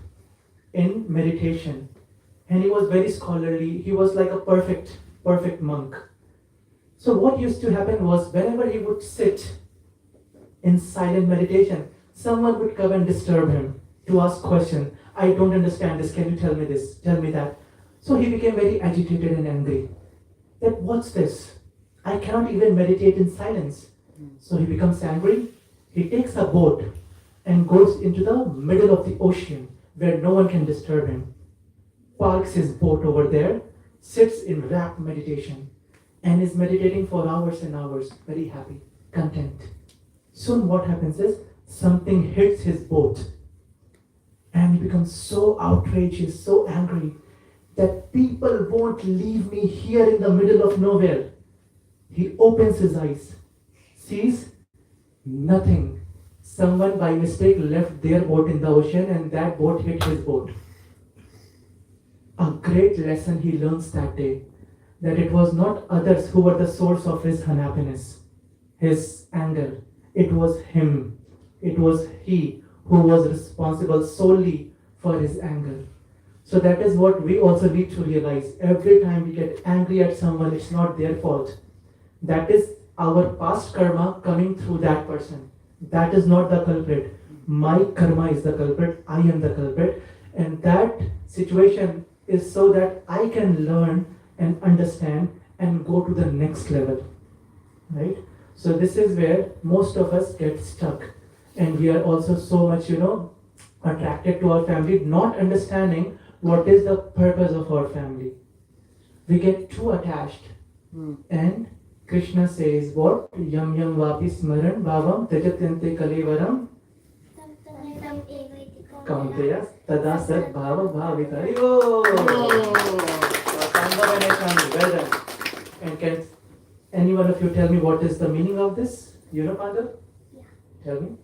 in meditation. And he was very scholarly. He was like a perfect monk. So what used to happen was, whenever he would sit in silent meditation, someone would come and disturb him to ask questions. I don't understand this. Can you tell me this? Tell me that. So he became very agitated and angry. That what's this? I cannot even meditate in silence. So he becomes angry. He takes a boat and goes into the middle of the ocean where no one can disturb him. Parks his boat over there, sits in rapt meditation, and is meditating for hours and hours, very happy, content. Soon what happens is, something hits his boat, and he becomes so outrageous, so angry. that people won't leave me here in the middle of nowhere. He opens his eyes, sees nothing. Someone by mistake left their boat in the ocean and that boat hit his boat. A great lesson he learns that day, that it was not others who were the source of his unhappiness, his anger. It was him. It was he who was responsible solely for his anger. So that is what we also need to realize. Every time we get angry at someone, it's not their fault. That is our past karma coming through that person. That is not the culprit. My karma is the culprit. I am the culprit. And that situation is so that I can learn and understand and go to the next level. Right? So this is where most of us get stuck. And we are also so much, attracted to our family, not understanding what is the purpose of our family. We get too attached. And Krishna says what? Yam yam vapi smaran bhavam tajatyante kalevaram kaunteya tada sat bhava bhavitari. Oh! Pandava and Ashwani, well done. And can any one of you tell me what is the meaning of this? You know, Pandav? Yeah. Tell me.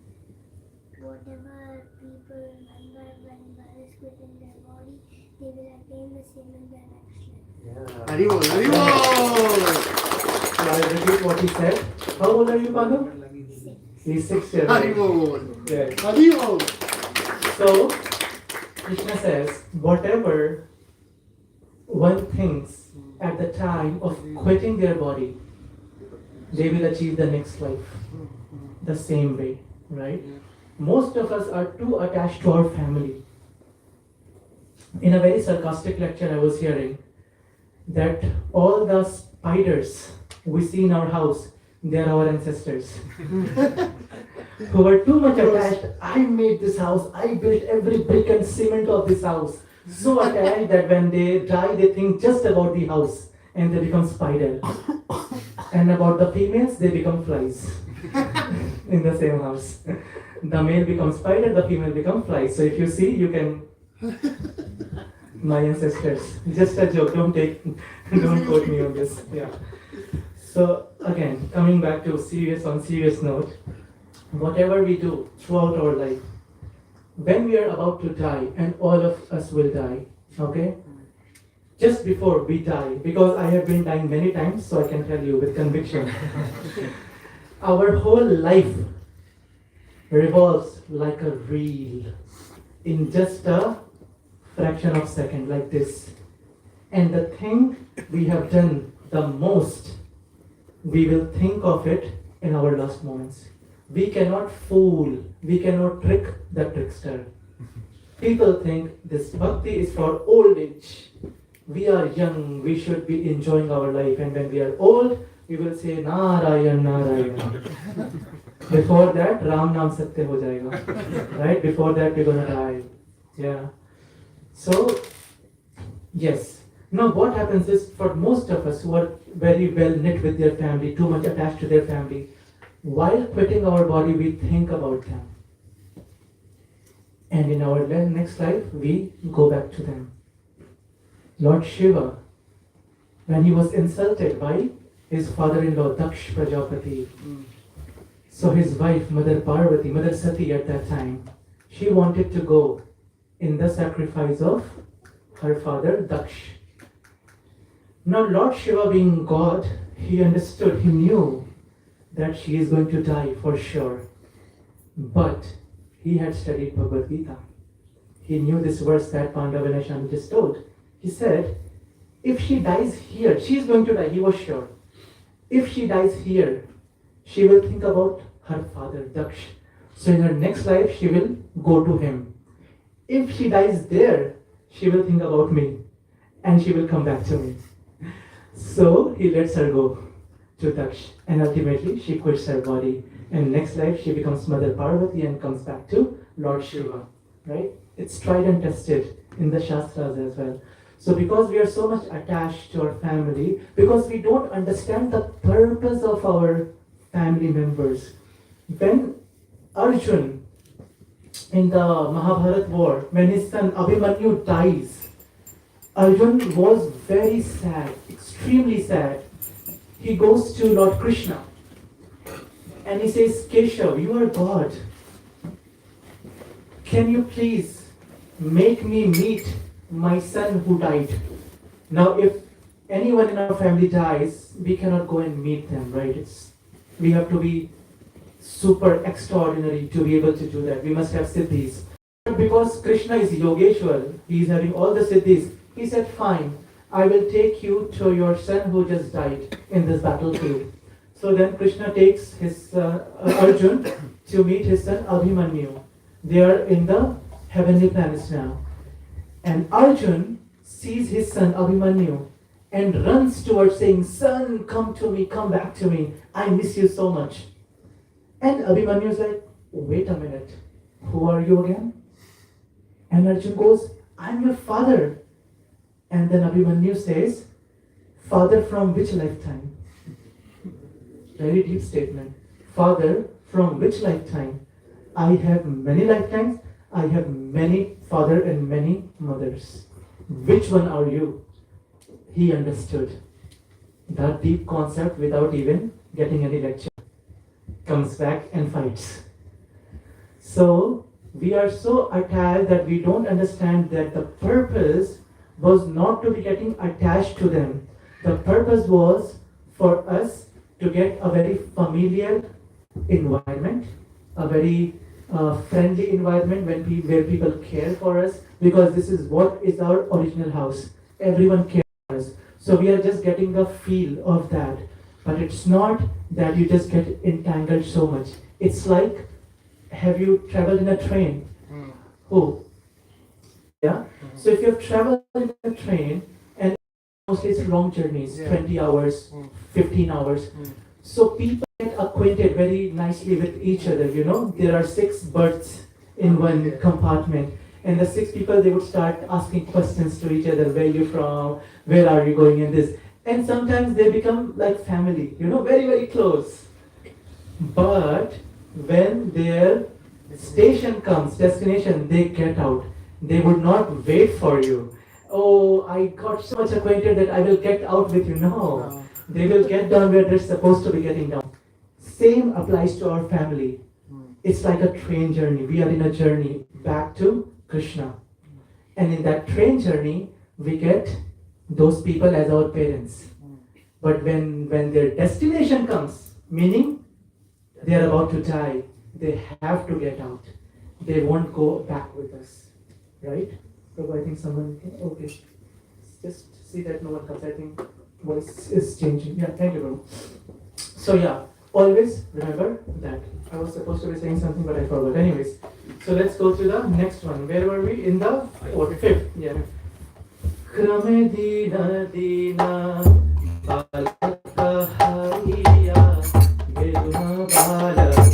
Whatever people remember when God is quitting their body, they will attain the same in their next life. Haribol, Haribol. So I repeat what he said. How old are you, Pandav? He's 6 years old. Haribol. Yes. Haribol. So, Krishna says, whatever one thinks at the time of quitting their body, they will achieve the next life the same way, right? Most of us are too attached to our family. In a very sarcastic lecture I was hearing that all the spiders we see in our house, they are our ancestors. Who were too much attached. I made this house, I built every brick and cement of this house. So attached that when they die, they think just about the house and they become spider. And about the females, they become flies in the same house. The male becomes spider, the female becomes flies. So if you see, you can. My ancestors. Just a joke. Don't quote me on this. Yeah. So again, coming back to serious note, whatever we do throughout our life, when we are about to die, and all of us will die, okay? Just before we die, because I have been dying many times, so I can tell you with conviction, our whole life revolves like a reel in just a fraction of a second, like this. And the thing we have done the most, we will think of it in our last moments. We cannot fool, we cannot trick the trickster. People think this bhakti is for old age. We are young, we should be enjoying our life, and when we are old, we will say Narayan, Narayan. Before that, Ram Naam Satya ho jayega. Right? Before that, we're gonna die. Yeah. So, yes. Now what happens is, for most of us who are very well knit with their family, too much attached to their family, while quitting our body, we think about them. And in our next life, we go back to them. Lord Shiva, when he was insulted by his father-in-law, Daksh Prajapati, so his wife, Mother Parvati, Mother Sati at that time, she wanted to go in the sacrifice of her father, Daksh. Now Lord Shiva being God, he understood, he knew that she is going to die for sure. But he had studied Bhagavad Gita. He knew this verse that Pandava and Ashwani just told. He said, if she dies here, she is going to die, he was sure. If she dies here, she will think about her father, Daksh. So in her next life, she will go to him. If she dies there, she will think about me and she will come back to me. So he lets her go to Daksh, and ultimately she quits her body. And next life she becomes Mother Parvati and comes back to Lord Shiva. Right? It's tried and tested in the Shastras as well. So because we are so much attached to our family, because we don't understand the purpose of our family members. When Arjun in the Mahabharat war, when his son Abhimanyu dies, Arjun was very sad, extremely sad. He goes to Lord Krishna and he says, Keshav, you are God. Can you please make me meet my son who died? Now, if anyone in our family dies, we cannot go and meet them, right? We have to be super extraordinary to be able to do that. We must have siddhis. But because Krishna is Yogeshwar, he is having all the siddhis, he said, fine, I will take you to your son who just died in this battlefield. So then Krishna takes his Arjun to meet his son Abhimanyu. They are in the heavenly planets now. And Arjun sees his son Abhimanyu and runs towards saying, son, come to me, come back to me. I miss you so much. And Abhimanyu is like, wait a minute, who are you again? And Arjun goes, I'm your father. And then Abhimanyu says, father from which lifetime? Very deep statement. Father from which lifetime? I have many lifetimes. I have many father and many mothers. Which one are you? He understood that deep concept without even getting any lecture. Comes back and fights. So we are so attached that we don't understand that the purpose was not to be getting attached to them. The purpose was for us to get a very familiar environment, a very friendly environment where people care for us, because this is what is our original house. Everyone cares for us. So we are just getting the feel of that. But it's not that you just get entangled so much. It's like, have you traveled in a train? Who? Yeah? So if you have traveled in a train, and mostly it's long journeys, 20 hours, 15 hours. So people get acquainted very nicely with each other, you know. There are 6 berths in one compartment. And the 6 people, they would start asking questions to each other. Where are you from? Where are you going in this? And sometimes they become like family, you know, very, very close. But when their station comes, destination, they get out. They would not wait for you. Oh, I got so much acquainted that I will get out with you. No. They will get down where they're supposed to be getting down. Same applies to our family. It's like a train journey. We are in a journey back to Krishna. And in that train journey, we get those people as our parents. But when their destination comes, meaning they are about to die, they have to get out. They won't go back with us. Right? So I think someone can, okay. Just see that no one comes. I think voice is changing. Yeah, thank you, bro. So yeah, always remember that. I was supposed to be saying something, but I forgot. Anyways, so let's go to the next one. Where were we? In the 5th. Yeah. Krame dina dina balaka hariya veduna balaka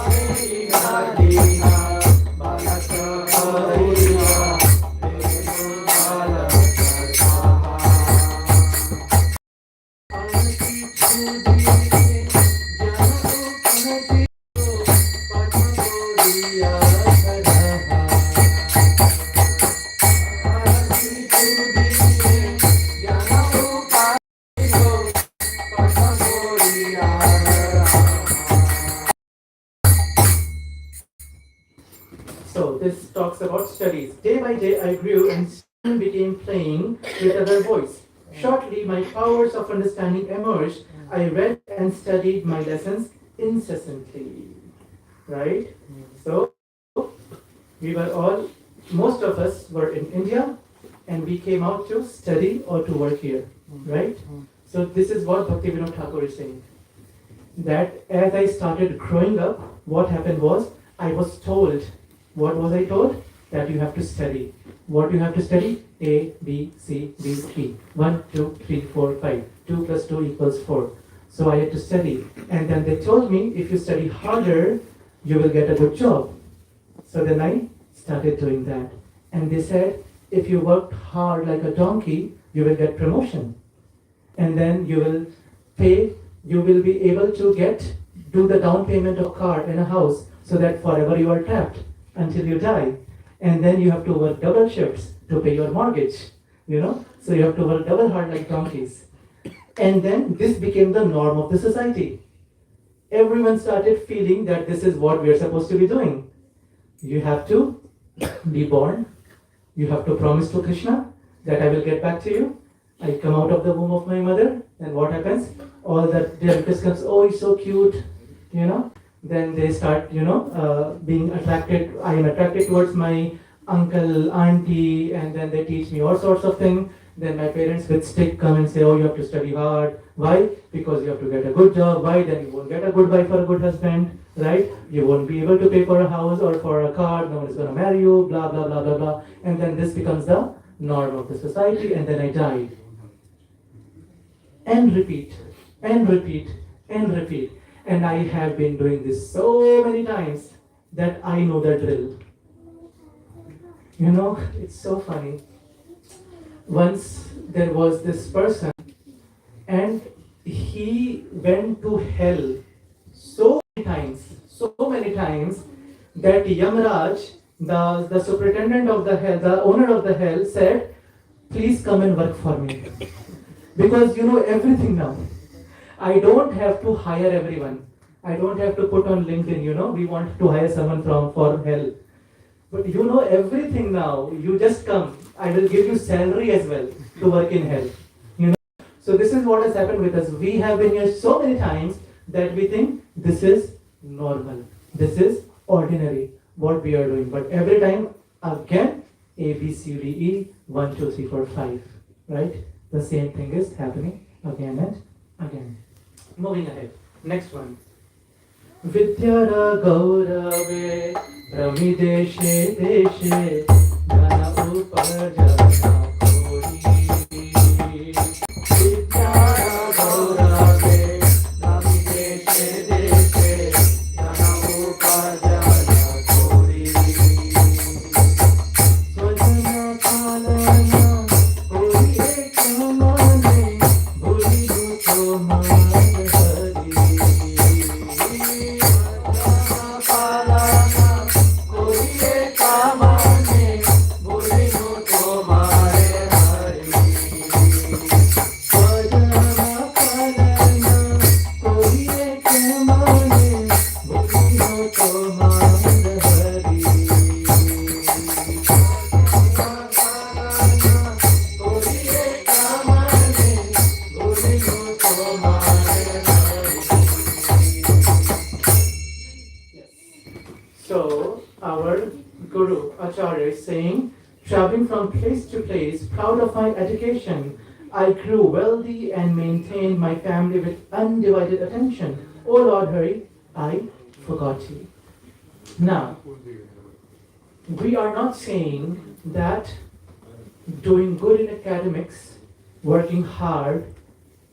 Krame dina dina balaka hariya veduna balaka So this talks about studies. Day by day I grew and soon became playing with other voice. Shortly my powers of understanding emerged. I read and studied my lessons incessantly. Right? So we were all, most of us were in India and we came out to study or to work here. Right? So this is what Bhaktivinoda Thakur is saying. That as I started growing up, what happened was I was told. What was I told? That you have to study. What you have to study? A, B, C, D, E. 1, 2, 3, 4, 5. 2 plus 2 equals 4. So I had to study. And then they told me, if you study harder, you will get a good job. So then I started doing that. And they said, if you work hard like a donkey, you will get promotion. And then you will pay, you will be able to do the down payment of a car and a house, so that forever you are trapped until you die. and then you have to work double shifts to pay your mortgage, you know, so you have to work double hard like donkeys. And then this became the norm of the society. Everyone started feeling that this is what we are supposed to be doing. You have to be born, you have to promise to Krishna that I will get back to you. I come out of the womb of my mother, and what happens? All the relatives comes, oh, he's so cute, you know. Then they start, being attracted. I am attracted towards my uncle, auntie, and then they teach me all sorts of things. Then my parents with stick come and say, oh, you have to study hard. Why? Because you have to get a good job. Why? Then you won't get a good wife or a good husband, right? You won't be able to pay for a house or for a car. No one is going to marry you, blah, blah, blah, blah, blah. And then this becomes the norm of the society, and then I died. And repeat, and repeat, and repeat. And I have been doing this so many times that I know the drill. You know, it's so funny. Once there was this person, and he went to hell so many times that Yamraj, the superintendent of the hell, the owner of the hell, said, please come and work for me. Because you know everything now. I don't have to hire everyone. I don't have to put on LinkedIn, we want to hire someone for hell. But you know everything now. You just come. I will give you salary as well to work in hell. So this is what has happened with us. We have been here so many times that we think this is normal. This is ordinary, what we are doing. But every time, again, A, B, C, D, E, 1, 2, 3, 4, 5. Right? The same thing is happening again and again. Moving ahead. Next one. Vidyara Gaurave Pramideshe Deshe Dhana Uparjana Kori. Vidyara Gaurave Pramideshe Deshe Dhana Uparjana Kori. Swajana Kalana Kori Ekamane Bhuli Guto Mane Hari. So, our Guru Acharya is saying, traveling from place to place, proud of my education, I grew wealthy and maintained my family with undivided attention. Oh Lord Hari, I forgot you. Now, we are not saying that doing good in academics, working hard,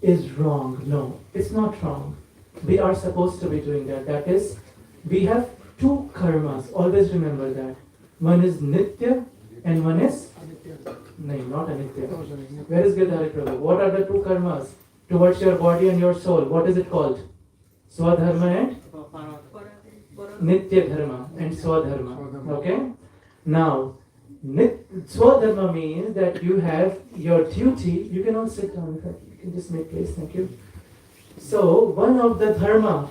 is wrong. No, it's not wrong. We are supposed to be doing that. That is, we have two karmas. Always remember that. One is Nitya and one is no, not Anitya. Where is Girdhari Prabhu? What are the two karmas towards your body and your soul? What is it called? Swadharma and Nitya Dharma and Swadharma. Okay? Now, Swadharma means that you have your duty. You can all sit down. You can just make place. Thank you. So, one of the dharma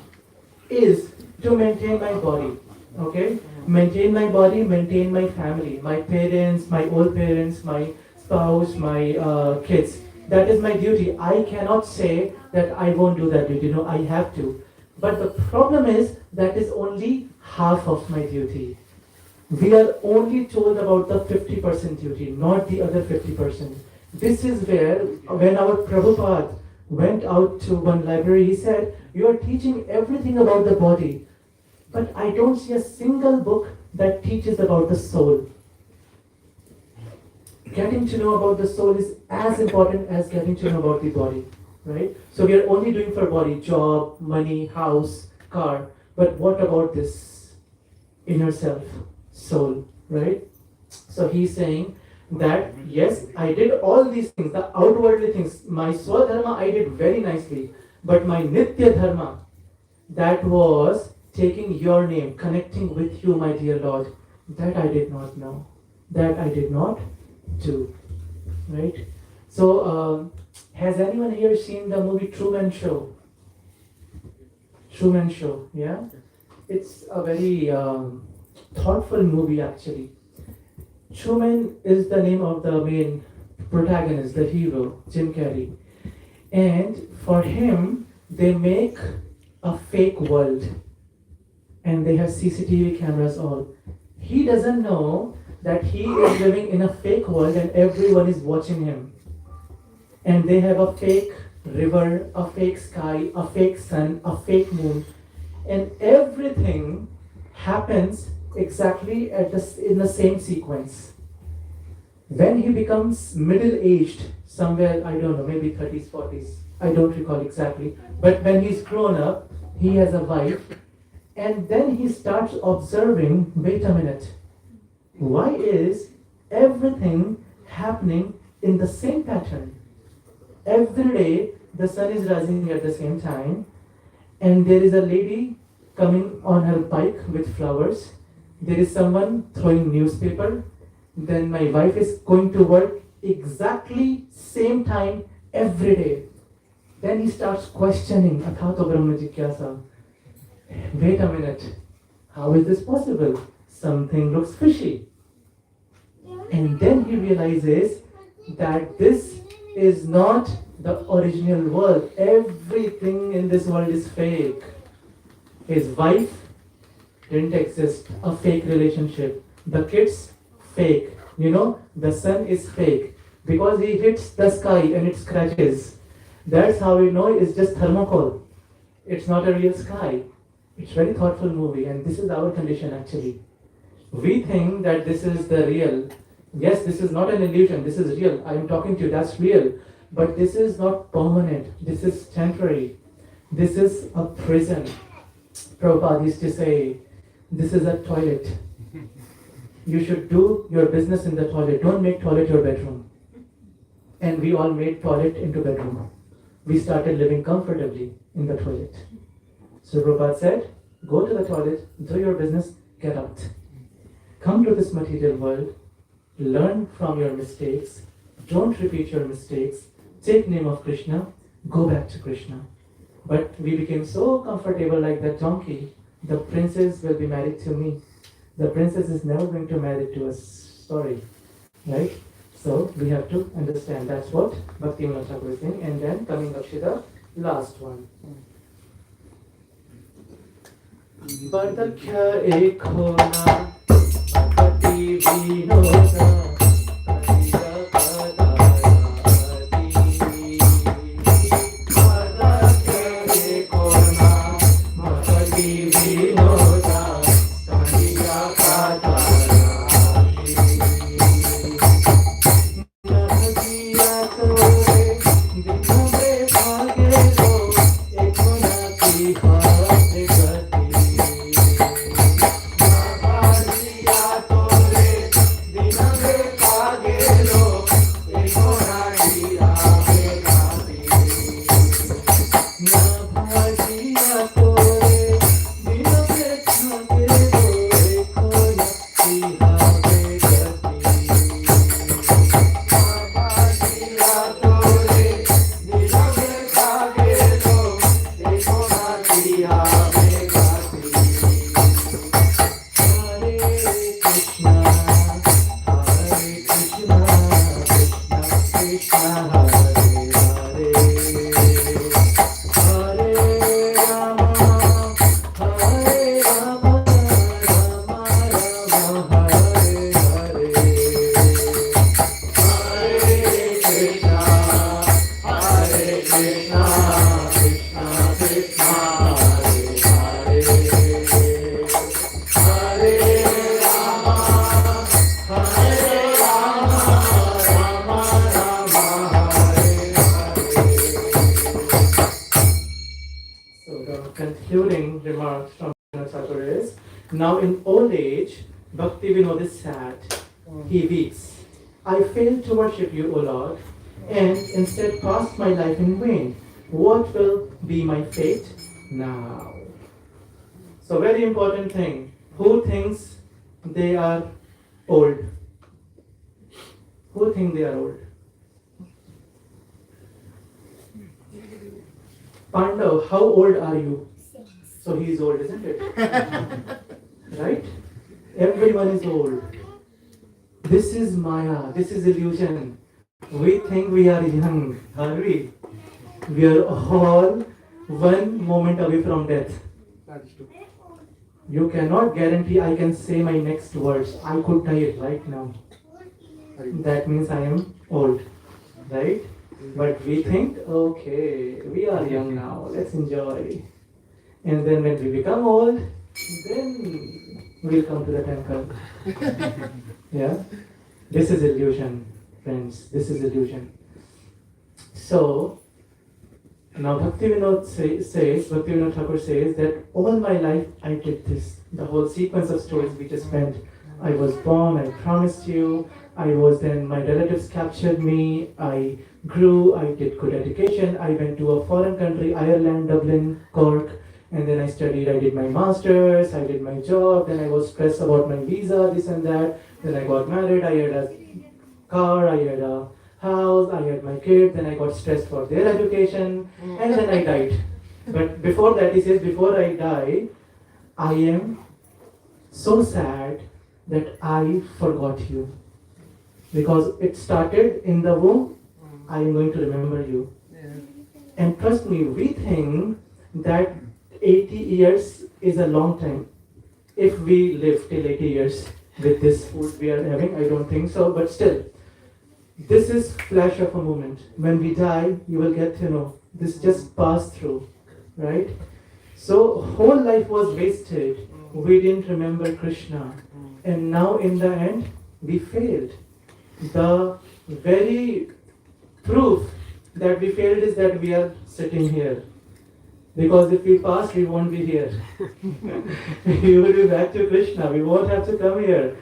is to maintain my body. Okay? Maintain my body, maintain my family, my parents, my old parents, my spouse, my kids. That is my duty. I cannot say that I won't do that duty. No, I have to. But the problem is that is only half of my duty. We are only told about the 50% duty, not the other 50%. This is where, when our Prabhupada went out to one library, he said, you are teaching everything about the body, but I don't see a single book that teaches about the soul. Getting to know about the soul is as important as getting to know about the body, right? So we are only doing for body, job, money, house, car, but what about this inner self, soul, right? So he's saying that, yes, I did all these things, the outwardly things. My Swadharma I did very nicely, but my Nitya Dharma, that was taking your name, connecting with you, my dear Lord. that I did not know, that I did not do. Right? So, has anyone here seen the movie Truman Show? Truman Show, yeah? It's a very thoughtful movie actually. Truman is the name of the main protagonist, the hero, Jim Carrey. And for him, they make a fake world and they have CCTV cameras all. He doesn't know that he is living in a fake world and everyone is watching him. And they have a fake river, a fake sky, a fake sun, a fake moon, and everything happens exactly in the same sequence. When he becomes middle-aged, somewhere, I don't know, maybe 30s, 40s, I don't recall exactly, but when he's grown up, he has a wife, and then he starts observing, wait a minute, why is everything happening in the same pattern? Every day, the sun is rising at the same time, and there is a lady coming on her bike with flowers. There is someone throwing newspaper. Then my wife is going to work exactly same time every day. Then he starts questioning, Athato Brahma Jigyasa. Wait a minute, how is this possible? Something looks fishy. And then he realizes that this is not the original world. Everything in this world is fake. His wife didn't exist, a fake relationship. The kids, fake. The sun is fake. Because he hits the sky and it scratches. That's how we know it's just thermocol. It's not a real sky. It's a very thoughtful movie, and this is our condition actually. We think that this is the real. Yes, this is not an illusion, this is real. I am talking to you, that's real. But this is not permanent, this is temporary. This is a prison. Prabhupada used to say, this is a toilet. You should do your business in the toilet. Don't make toilet your bedroom. And we all made toilet into bedroom. We started living comfortably in the toilet. So Prabhupada said, go to the toilet, do your business, get out. Come to this material world, learn from your mistakes, don't repeat your mistakes, take name of Krishna, go back to Krishna. But we became so comfortable like that donkey, the princess will be married to me. The princess is never going to marry to us. Sorry. Right? So we have to understand that's what Bhakti Vinod Thakur is saying. And then coming up to the last one. Bardakya ekhona Bhakti Vinoda concluding remarks from Thakur is, now in old age, Bhakti Vinod is sad. He weeps. I failed to worship you, O Lord, and instead passed my life in vain. What will be my fate now? So very important thing. Who thinks they are old? Who think they are old? Pandav, how old are you? 6. So he is old, isn't it? Right? Everyone is old. This is Maya, this is illusion. We think we are young, are we? We are all one moment away from death. You cannot guarantee I can say my next words. I could die right now. That means I am old, right? But we think, okay, we are young now, let's enjoy. And then when we become old, then we'll come to the temple. Yeah? This is illusion, friends. This is illusion. So, now Bhaktivinoda Bhaktivinoda Thakur says that all my life I did this. The whole sequence of stories we just spent. I was born, I promised you. I was then, my relatives captured me. I grew, I did good education. I went to a foreign country, Ireland, Dublin, Cork. And then I studied, I did my masters, I did my job. Then I was stressed about my visa, this and that. Then I got married, I had a car, I had a house, I had my kids, then I got stressed for their education, and then I died. But before that, he says, before I die, I am so sad that I forgot you. Because it started in the womb, I am going to remember you. And trust me, we think that 80 years is a long time. If we live till 80 years with this food we are having, I don't think so, but still. This is flash of a moment. When we die, you will get to know. This just passed through, right? So whole life was wasted. We didn't remember Krishna. And now in the end, we failed. The very proof that we failed is that we are sitting here. Because if we pass, we won't be here. We will be back to Krishna. We won't have to come here.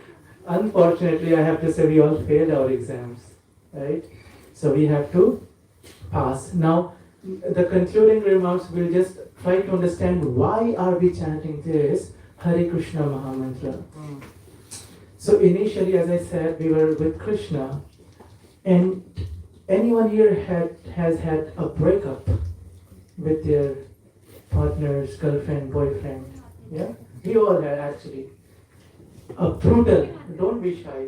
Unfortunately, I have to say we all failed our exams. Right? So we have to pass. Now, the concluding remarks will just try to understand why are we chanting this Hare Krishna Mahamantra. So initially, as I said, we were with Krishna, and anyone here has had a breakup with their partner's girlfriend, boyfriend. Yeah, we all had actually. A brutal. Don't be shy.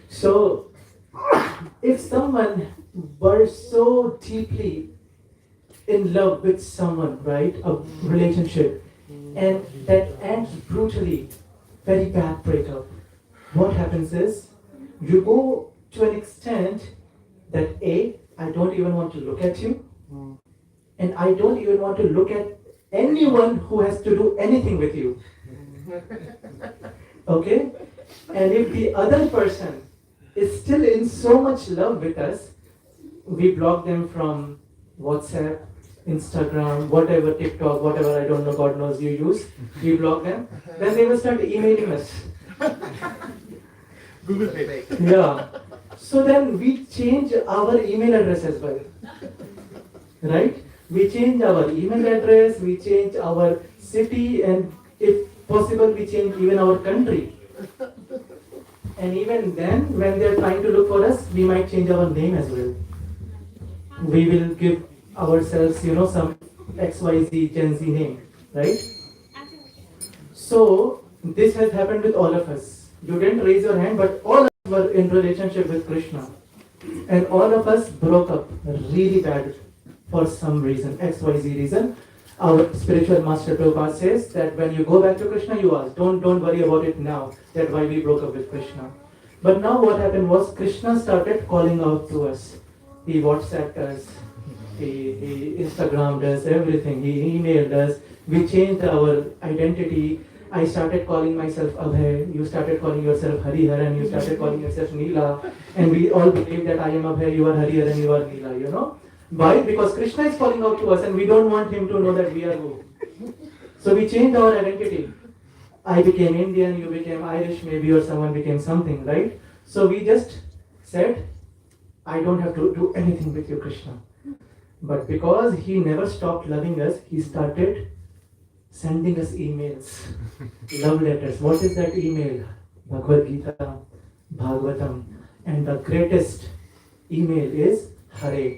So, if someone were so deeply in love with someone, right, a relationship, and that ends brutally, very bad breakup, what happens is, you go to an extent that I don't even want to look at you, and I don't even want to look at anyone who has to do anything with you. Okay? And if the other person is still in so much love with us, we block them from WhatsApp, Instagram, whatever, TikTok, whatever, I don't know, God knows you use. We block them. Then they will start emailing us. Google Pay. Yeah. So then we change our email address as well. Right? We change our email address, we change our city, and if possible, we change even our country. And even then, when they are trying to look for us, we might change our name as well. We will give ourselves, some XYZ Gen Z name, right? So, this has happened with all of us. You didn't raise your hand, but all of us were in relationship with Krishna. And all of us broke up really bad for some reason, XYZ reason. Our spiritual master Prabhupada says that when you go back to Krishna, you ask. Don't worry about it now, that why we broke up with Krishna. But now what happened was, Krishna started calling out to us. He WhatsApped us, he Instagrammed us, everything. He emailed us. We changed our identity. I started calling myself Abhay. You started calling yourself Hariharan. You started calling yourself Neela. And we all believe that I am Abhay, you are Hariharan, you are Neela, Why? Because Krishna is calling out to us and we don't want him to know that we are who. So we changed our identity. I became Indian, you became Irish maybe, or someone became something, right? So we just said, I don't have to do anything with you, Krishna. But because he never stopped loving us, he started sending us emails, love letters. What is that email? Bhagavad Gita, Bhagavatam. And the greatest email is Hare.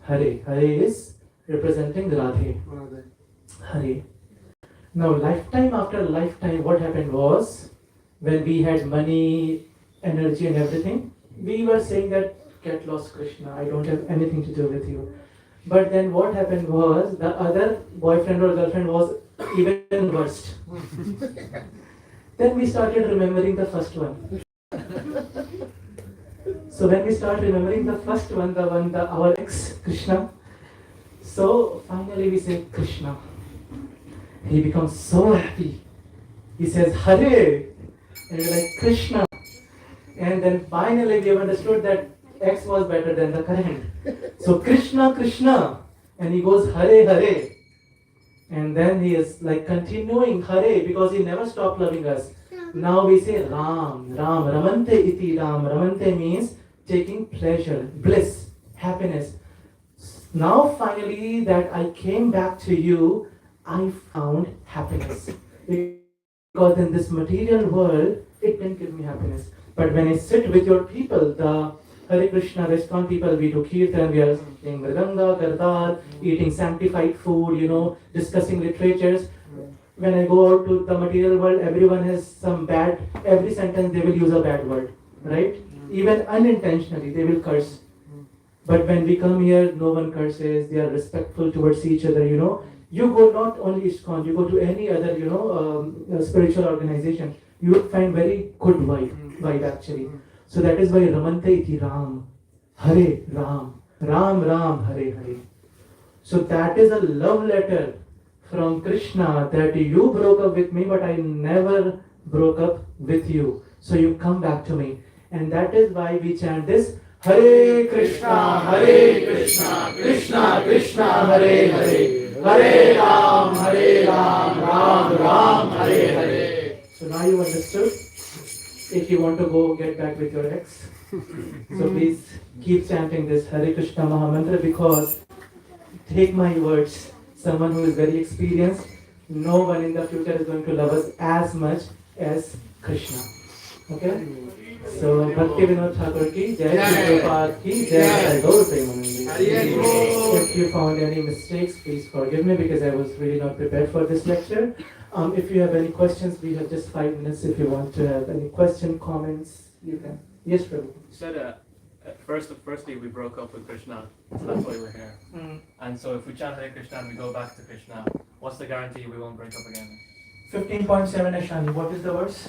Hare. Hare is representing Radhe. Hare. Now, lifetime after lifetime, what happened was, when we had money, energy and everything, we were saying that, get lost Krishna, I don't have anything to do with you. But then what happened was, the other boyfriend or girlfriend was even worse. Then we started remembering the first one. So when we start remembering the first one, our ex, Krishna, so finally we say Krishna. He becomes so happy. He says, Hare! And we're like, Krishna. And then finally we have understood that X was better than the current. So Krishna, Krishna. And he goes, Hare, Hare. And then he is like continuing Hare because he never stopped loving us. Now we say Ram, Ram, Ramante iti Ram. Ramante means taking pleasure, bliss, happiness. Now finally that I came back to you, I found happiness. Because in this material world, it can give me happiness. But when I sit with your people, the Hare Krishna restaurant people, we do kirtan, we are singing mridanga, kartar, eating sanctified food, discussing literatures. When I go out to the material world, everyone has some bad, every sentence they will use a bad word, right? Even unintentionally, they will curse. But when we come here, no one curses, they are respectful towards each other, You go not only ISKCON, you go to any other, spiritual organization, you will find very good vibe actually. So that is why Ramante iti Ram, Hare Ram, Ram Ram, Hare Hare. So that is a love letter from Krishna that you broke up with me, but I never broke up with you. So you come back to me. And that is why we chant this Hare Krishna, Krishna Krishna, Hare Hare. Hare Ram, Ram Ram, Hare Hare. So now you understood. If you want to go get back with your ex, so please keep chanting this Hare Krishna Mahamantra, because take my words, someone who is very experienced, no one in the future is going to love us as much as Krishna. Okay? So Bhakti Vinod Thakur ki Jai, Prabhupada ki Jai, Gaur Premanandi. If you found any mistakes, please forgive me because I was really not prepared for this lecture. If you have any questions, we have just 5 minutes. If you want to have any question, comments, you can. Yes, Prabhu. You said firstly we broke up with Krishna, so that's why we're here. And so if we chant Hare Krishna and we go back to Krishna, what's the guarantee we won't break up again? 15.7 Ashani, what is the verse?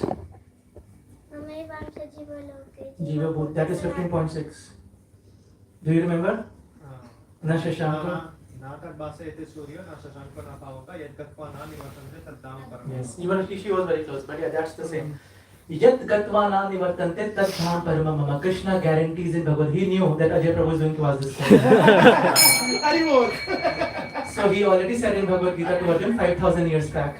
Jiva Bhut, that is 15.6. Do you remember? Na Shashanka. Yes, even she was very close, but yeah, that's the same. Yat gatva na nivartante tat dham parama mama. Krishna guarantees in Bhagavad. He knew that Ajay Prabhu is going to ask this question. So he already said in Bhagavad Gita to Arjun 5,000 years back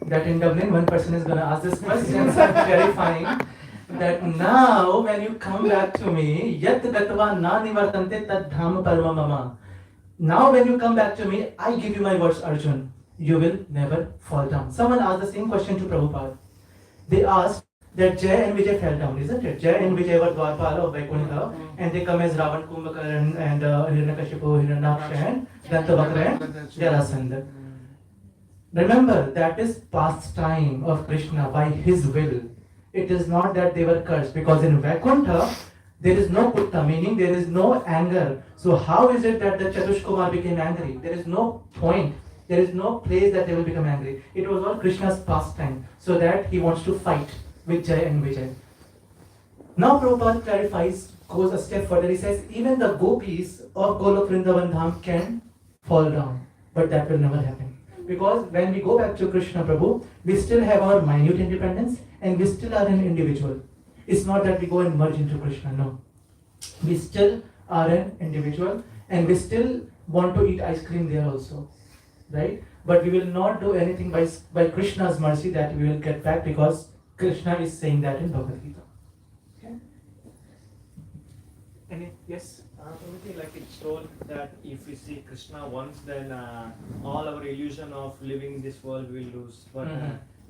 that in Dublin one person is going to ask this question. So I'm verifying that now when you come back to me, yat gatva na nivartante tat dham parama mama. Now when you come back to me, I give you my words, Arjun. You will never fall down. Someone asked the same question to Prabhupada. They asked that Jay and Vijay fell down, isn't it? Jay and Vijay were Dwarpala of Vaikuntha, and they come as Ravan, Kumbhakaran, and Hiranyakashipu, Hiranyaksha, and Dantavakra, and Jarasandha. Remember, that is pastime of Krishna by his will. It is not that they were cursed, because in Vaikuntha, there is no kutta, meaning there is no anger. So how is it that the Chatush Kumar became angry? There is no point. There is no place that they will become angry. It was all Krishna's pastime, so that he wants to fight with Jai and Vijay. Now Prabhupada clarifies, goes a step further. He says, even the gopis of Golok Vrindavan Dham can fall down, but that will never happen. Because when we go back to Krishna Prabhu, we still have our minute independence and we still are an individual. It's not that we go and merge into Krishna, no. We still are an individual and we still want to eat ice cream there also, right? But we will not do anything by Krishna's mercy that we will get back, because Krishna is saying that in Bhagavad Gita. Okay? Any? Yes. Prabhuji, like it's told that if we see Krishna once, then all our illusion of living in this world will lose. But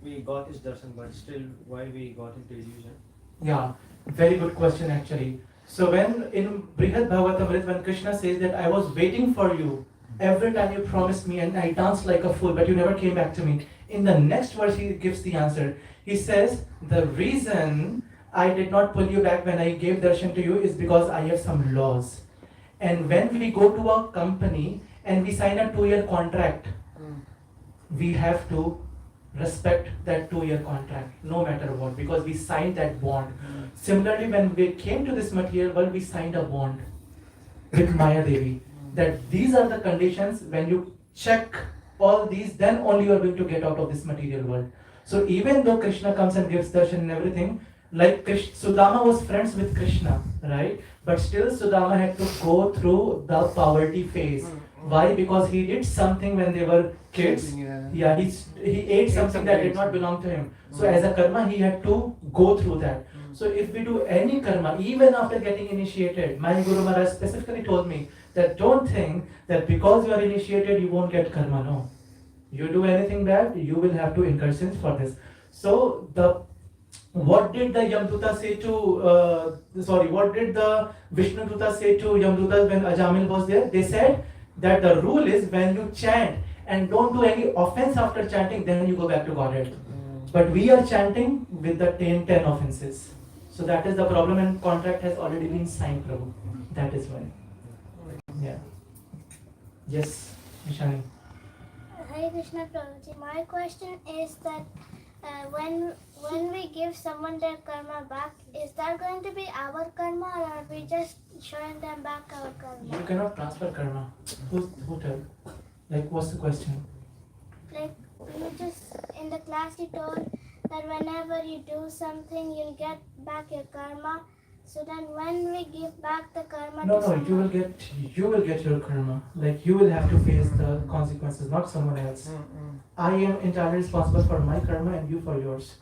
we got his darshan, but still, why we got into illusion? Yeah, very good question actually. So when in Brihad Bhagavatamrit, when Krishna says that I was waiting for you every time you promised me and I danced like a fool, but you never came back to me. In the next verse, he gives the answer. He says, the reason I did not pull you back when I gave darshan to you is because I have some laws. And when we go to a company and we sign a 2-year contract, we have to respect that 2-year contract no matter what, because we signed that bond. Similarly, when we came to this material world, we signed a bond with Maya Devi that these are the conditions. When you check all these, then only you are going to get out of this material world. So even though Krishna comes and gives darshan and everything, like Sudama was friends with Krishna, right? But still Sudama had to go through the poverty phase. Why? Because he did something when they were kids. Yeah, he ate something that did not belong to him. So as a karma, he had to go through that. So if we do any karma, even after getting initiated, my Guru Maharaj specifically told me that don't think that because you are initiated, you won't get karma. No. You do anything bad, you will have to incur sins for this. So what did the Yamduta say to, what did the Vishnu Duta say to Yamduta when Ajamil was there? They said that the rule is when you chant and don't do any offense after chanting, then you go back to Godhead. But we are chanting with the 10 offenses. So that is the problem, and contract has already been signed, Prabhu. That is why. Yeah. Yes, Nishani. Hare Krishna Prabhuji. My question is that when we give someone their karma back, is that going to be our karma, or are we just showing them back our karma? You cannot transfer karma. Who told? Like, what's the question? Like, you just, in the class you told that whenever you do something, you'll get back your karma. So then when we give back the karma No, to someone, you will get your karma. Like, you will have to face the consequences, not someone else. I am entirely responsible for my karma and you for yours.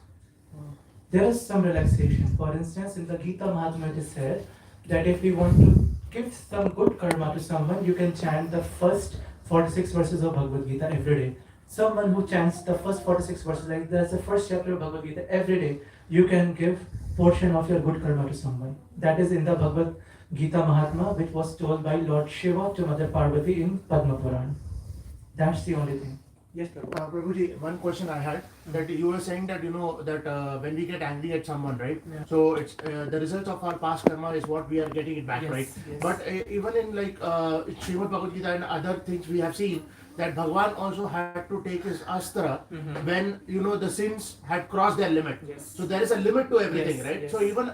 There is some relaxation. For instance, in the Gita Mahatma it is said that if we want to give some good karma to someone, you can chant the first 46 verses of Bhagavad Gita every day. Someone who chants the first 46 verses, like that's the first chapter of Bhagavad Gita, every day, you can give portion of your good karma to someone. That is in the Bhagavad Gita Mahatma, which was told by Lord Shiva to Mother Parvati in Padma Puran. That's the only thing. Yes, Prabhu. Prabhuji, one question I had, that you were saying that that when we get angry at someone, right? Yeah. So it's the results of our past karma is what we are getting it back, Yes, right? yes. But even in like Srimad Bhagavad Gita and other things we have seen that Bhagwan also had to take his astra when the sins had crossed their limit. Yes. So there is a limit to everything, Yes, right? yes. So even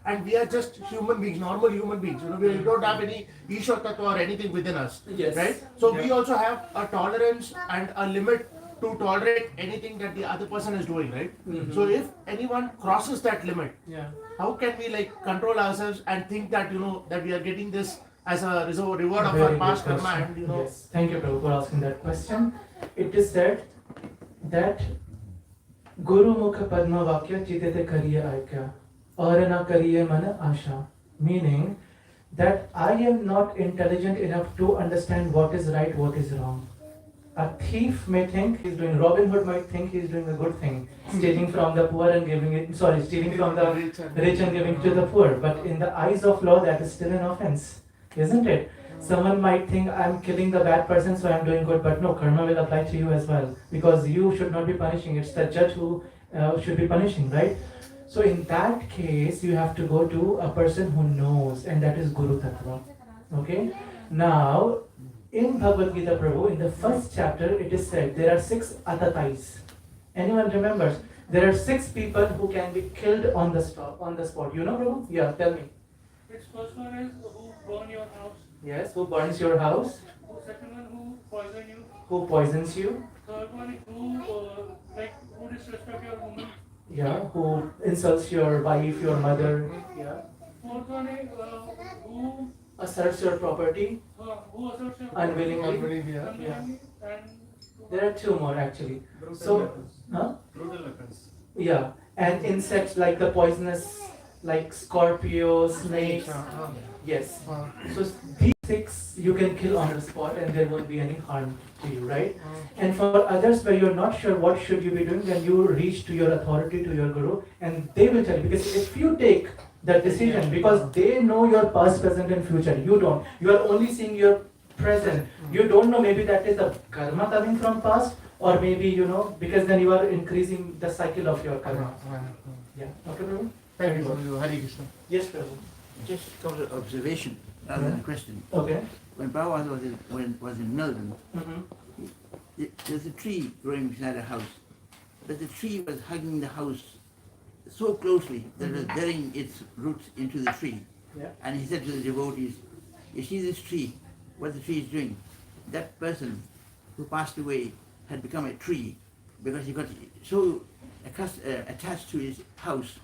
and we are just human beings, normal human beings. We don't have any Ishwar Tattva or anything within us, Yes. right? So Yeah. we also have a tolerance and a limit to tolerate anything that the other person is doing, right? So if anyone crosses that limit, Yeah. how can we like control ourselves and think that that we are getting this as a reward of Very our good past karma question. and Yes. Thank you, Prabhu, for asking that question. It is said that Guru Mukha Padma Vakya Chitete Kariya Aikya Arana Kariye Mana Asha. Meaning that I am not intelligent enough to understand what is right, what is wrong. A thief may think he's doing, Robin Hood might think he's doing a good thing, stealing from the poor and giving it, stealing from the rich and giving to the poor. But in the eyes of law, that is still an offense, isn't it? Someone might think I'm killing the bad person, so I'm doing good, but no, karma will apply to you as well, because you should not be punishing. It's the judge who should be punishing, right? So in that case, you have to go to a person who knows, and that is Guru Tattva. Okay? Now, in Bhagavad Gita, Prabhu, in the first chapter, it is said there are 6 atatais. Anyone remembers? There are 6 people who can be killed on the spot. You know, Prabhu? Yeah, tell me. Its first one is who burn your house. Yes, who burns your house? Second one, who poison you. Who poisons you? Third one, who disrespect your woman. Yeah, who insults your wife, your mother? Yeah. Fourth one is who Asserts your property asserts your unwillingly. unwillingly, and There are 2 more actually. So, huh? brutal weapons. Yeah, and insects like the poisonous like Scorpio, snakes. Yes. So these 6 you can kill on the spot and there won't be any harm to you, right? And for others where you're not sure what should you be doing, then you reach to your authority, to your guru, and they will tell you. Because if you take the decision, because they know your past, present and future, you don't. You are only seeing your present. You don't know, maybe that is the karma coming from past, or maybe, you know, because then you are increasing the cycle of your karma. Yeah. Okay, Prabhu? Thank you, Hare Krishna. Yes, Prabhu. Just a couple of observation rather than a question. Okay. When Bhagwan was in Melbourne, Mm-hmm. there's a tree growing beside a house, but the tree was hugging the house so closely that it was burying its roots into the tree. Yeah. And he said to the devotees, you see this tree, what the tree is doing? That person who passed away had become a tree because he got so attached to his house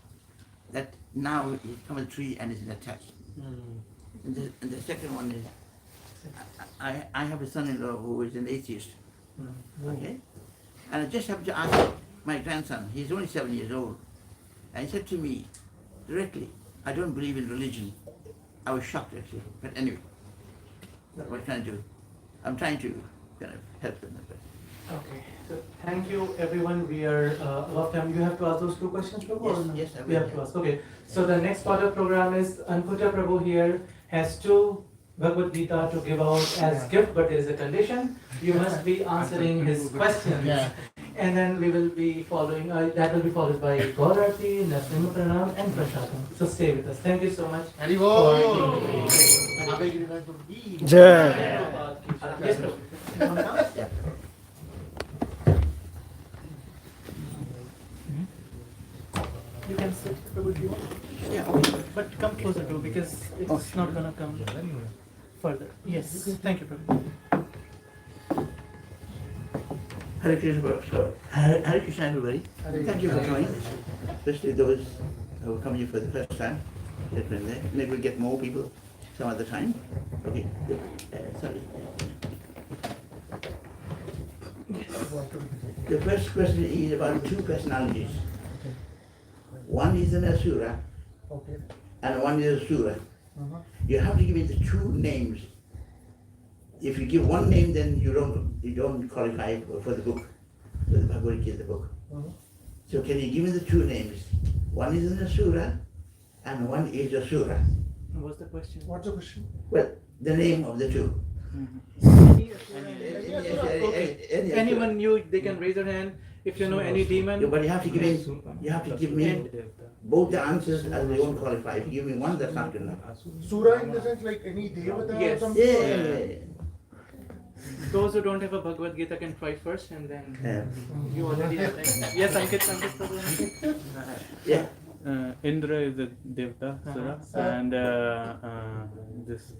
that now he's become a tree and is attached. And the second one is, I have a son-in-law who is an atheist, okay? And I just happened to ask my grandson, he's only 7 years old, and he said to me directly, I don't believe in religion. I was shocked actually, but anyway, what can I do? I'm trying to kind of help them. Okay. So thank you, everyone. We are out of time. You have to ask those 2 questions, Prabhu? Yes, or no? yes, I will, We have yeah. to ask. Okay. So the next part of program is Ankuta Prabhu here has 2 Bhagavad Gita to give out as gift, but there is a condition. You must be answering his questions. Yeah. And then we will be following, that will be followed by Gaurati, Nasima Pranam and Prashadam. So stay with us. Thank you so much. Hare Bol. Hare Krishna. Jai. Yes, Prabhu. Yeah. You can sit, Prabhu, if you want. Yeah, okay. But come closer to, because it's not gonna come further. Yes, thank you, Prabhu. Hare Krishna, Hare Krishna everybody. Thank you for coming, especially those who come here for the first time. Maybe we'll get more people some other time. Okay, sorry. The first question is about 2 personalities. One is an Asura and one is a Sura. You have to give it the 2 names. If you give one name, then you don't qualify for the book, for the Bhagavad Gita book. So can you give me the 2 names? One is an Asura and one is a Sura. What's the question? What's the question? Well, the name of the 2. Okay. Anyone new, they can raise their hand. If you know any demon. But you have to give me both the answers as they won't qualify. If you give me one, that's not good enough. Sura in the sense like any devata Yes. or something? Yeah. Those who don't have a Bhagavad Gita can try first and then you already have time. Yes, Ankit, Prabhu. Yeah. Indra is a Devta, Sura, and this.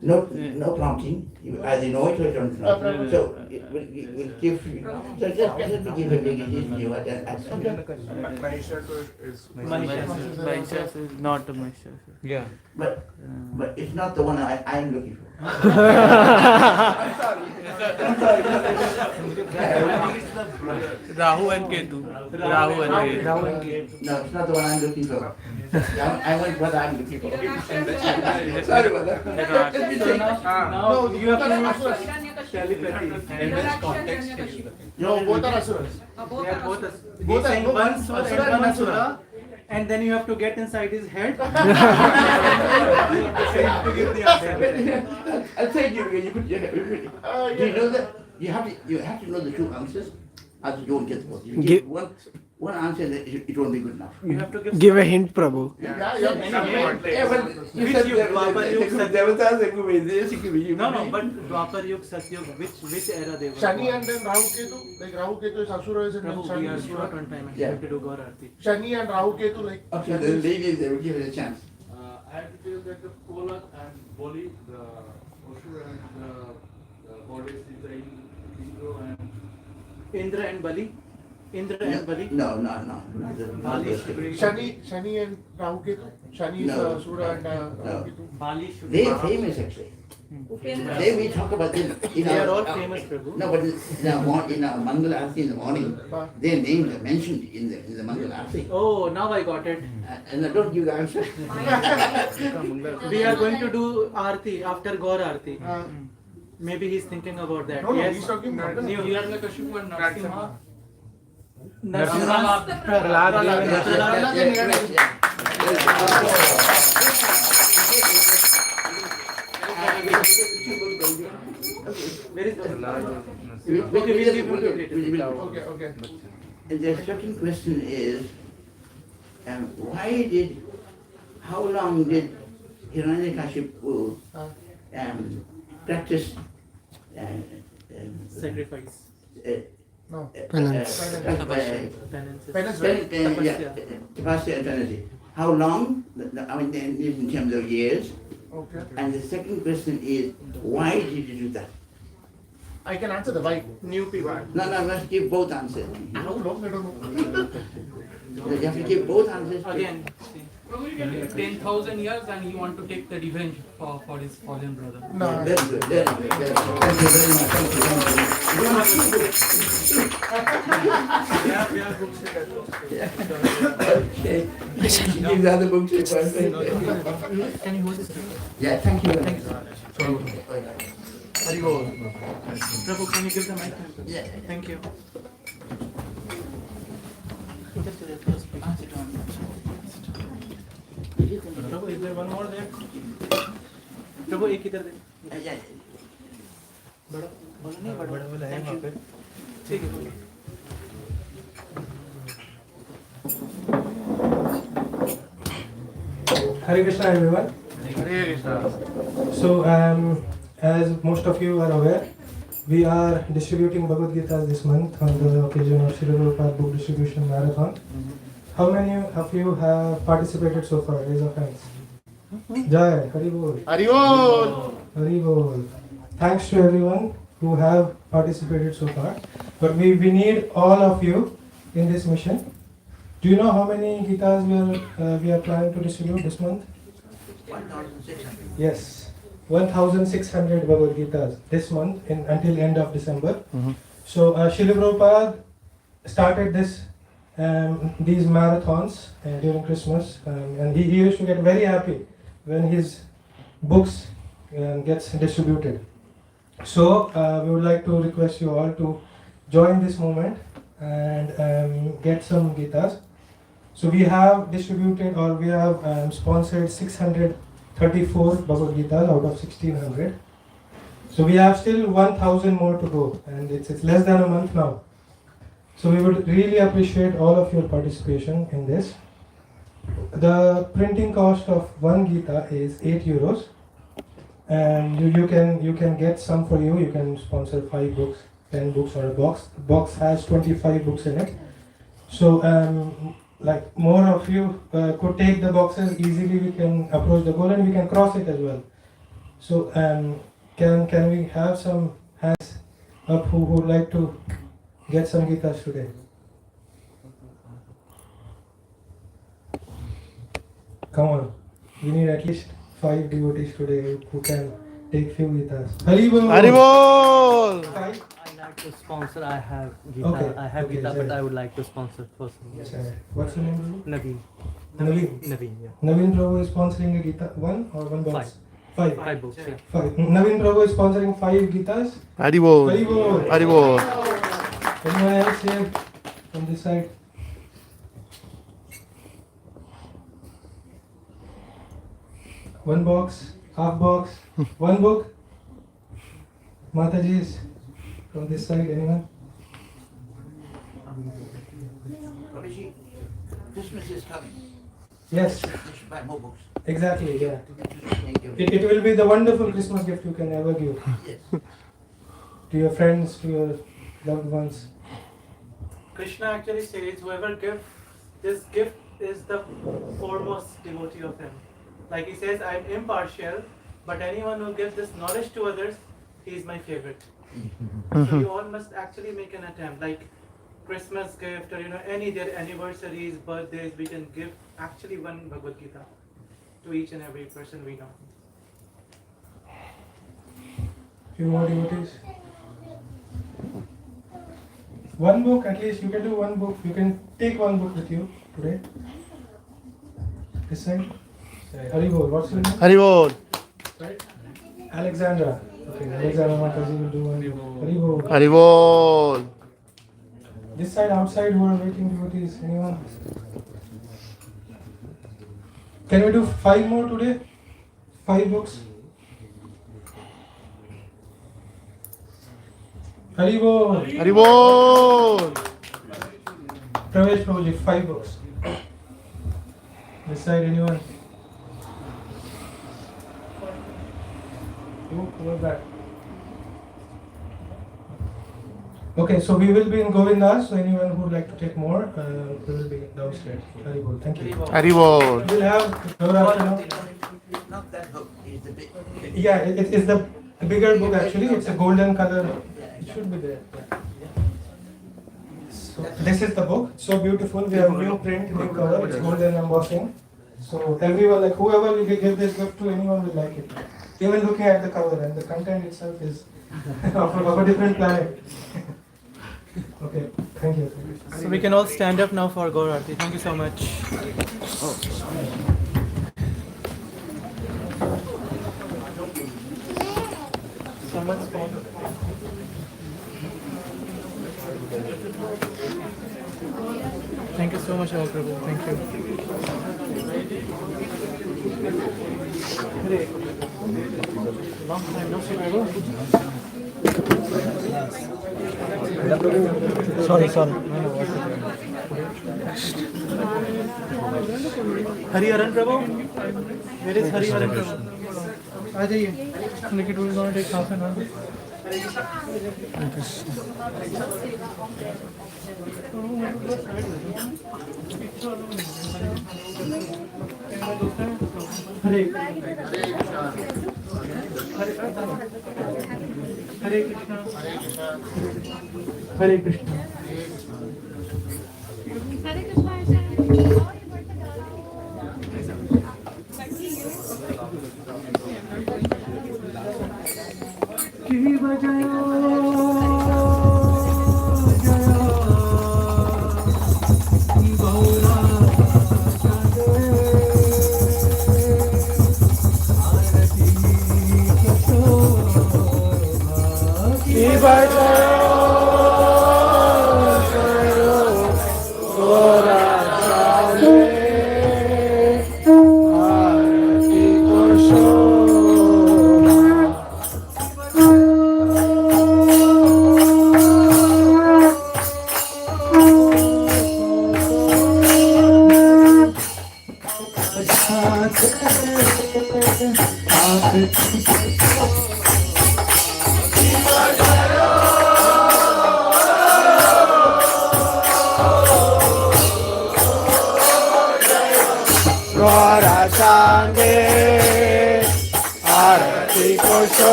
No prompting. You either know it or you don't know. So we'll give you. So let me give a big you at that. Mahishasura is not a Mahishasura. Yeah. But it's not the one I am looking for. Rahu and Ketu. Rahu and Ketu. No, it's not the one I'm looking for. I want what I'm looking for. Sorry about that. Let me check. Now you have to use Hiranyakashipu. telepathy. In which context can you No, both are asuras. They are both Both are- saying both one are- Sura Asura and and one Asura. Sura, and then you have to get inside his head. To give the answer. I'll take you. You could. Do you know that you have to know the 2 answers, else you won't get both. If you give one answer, then it won't be good enough. You have to give. Give a hint, Prabhu. Yeah. Yeah, but you Which said you- Baba, you said- Devatas, there could be this, it could be you. No, but Dwapar Yug, Satyug, which era they were? Shani and then Rahu Ketu. Like Rahu Ketu is asura is and then Prabhu, we are Shani is short Sura. on time. I Yeah. have to do Gaur Aarti. Shani and Rahu Ketu like. Okay, the ladies, they will give it a chance. I have to feel that the Kolak and Boli, the Oshu and the goddess is the Indra and Indra and Bali. Indra and Bali. No. Not Bali those should two. be. Shani and Rahu Ketu. Shani is No. Sura and No. Rahu Ketu. Bali should They be. are famous actually. Today we talk about this. They are all famous, Prabhu. No, but in our Mangala Arati in the morning, their names are mentioned in the Mangala Arati. Oh, now I got it. And I don't give the answer. We are going to do Aarti after Gaur Aarti. Maybe he's thinking about that. No, yes. he's talking about New Hiranyakashipu and Narasimha. Narasimha. Where is the We- Okay, we'll give him we- to later. we- Okay, okay. And the second question is, how long did Hiranyakashipu practice Sacrifice. No. Penance. Tapasya eternity. How long? I mean, in terms of years. Okay. And the second question is, why did you do that? I can answer the why. New people. No, let's give both answers. I don't know. You have to give both answers. Again. 10,000 years and he want to take the revenge for his fallen brother. No. Very good, very good, very good. Thank you very much. Thank you. Okay. Give the other books. Can you hold this? Yeah, thank you. Thank Prabhu, can you give the mic? Yeah. Thank you. Prabhu, is there one more there? Prabhu, एक इधर दे. बड़ा नहीं बड़ा. Thank you. ठीक है. Hare Krishna everyone. Hare Krishna. So as most of you are aware, we are distributing Bhagavad Gita this month on the occasion of Srila Prabhupada Book Distribution Marathon. How many of you have participated so far? Raise your hands. Jai, Hari Bol. Haribol. Hari Bol. Thanks to everyone who have participated so far. But we need all of you in this mission. Do you know how many Gitas we are planning to distribute this month? 1,600. Yes, 1,600 Bhagavad Gitas this month until end of December. So Srila Prabhupada started these marathons during Christmas, and he used to get very happy when his books gets distributed. So we would like to request you all to join this movement and get some Gitas. So we have distributed, or we have sponsored 634 Bhagavad Gitas out of 1,600. So we have still 1,000 more to go, and it's less than a month now. So we would really appreciate all of your participation in this. The printing cost of one Gita is 8 euros, and you can get some for you. You can sponsor 5 books, 10 books, or a box. The box has 25 books in it. So like more of you could take the boxes easily, we can approach the goal and we can cross it as well. So can we have some hands up who would like to get some Gitas today? Come on, we need at least 5 devotees today who can take few Gitas. Haribol! Haribol! 5? I like to sponsor. I have Gita. Okay, I have okay, Gita, but sorry. I would like to sponsor personally. Sorry. What's your name? Naveen. Naveen. Naveen. Yeah. Naveen Prabhu is sponsoring a Gita, one or one box? 5. 5 books. Yeah. 5. Naveen Prabhu is sponsoring 5 Gitas. Haribol! Haribol! Haribol! Anyone else here from this side? One box, half box, one book. Mataji's from this side, anyone? Prabhuji, Christmas is coming. Yes, You should buy more books. exactly, yeah. Thank you. It will be the wonderful Christmas gift you can ever give Yes. to your friends, to your loved ones. Krishna actually says whoever gives this gift is the foremost devotee of him. Like he says, I am impartial, but anyone who gives this knowledge to others, he is my favorite. So you all must actually make an attempt, like Christmas gift or any their anniversaries, birthdays, we can give actually one Bhagavad Gita to each and every person we know. Few more devotees. One book at least. You can do one book. You can take one book with you today. This side. Haribol. What's your name? Haribol. Right. Alexandra. Okay. Alexandra Mataji will do one book. Haribol. Haribol. This side, outside, who are waiting devotees? Anyone? Can we do 5 more today? 5 books. Haribol. Haribol. Pravesh Prabhuji, 5 books. This side, anyone? You, over back. Okay, so we will be in Govinda, so anyone who would like to take more, we will be downstairs. Haribol, thank you. Haribol. We'll have Gaura. Not that book, it's the big. Yeah, it is the bigger book actually. It's a golden color. It should be there. Yeah. So this is the book. So beautiful. We have new print, new cover. It's golden embossing. So everyone, like whoever you give this gift to, anyone will like it. Even looking at the cover and the content itself is of a different planet. Okay, thank you. So we can all stand up now for Gaur Aarti. Thank you so much. Someone's phone. Thank you so much, Prabhu. Thank you. Hare. Long time no see, Prabhu. Sorry. Hariharan Prabhu? Where is Hariharan Prabhu? आ जाइए लेकिन it will gonna take half an hour. Hare Krishna. Hare Krishna.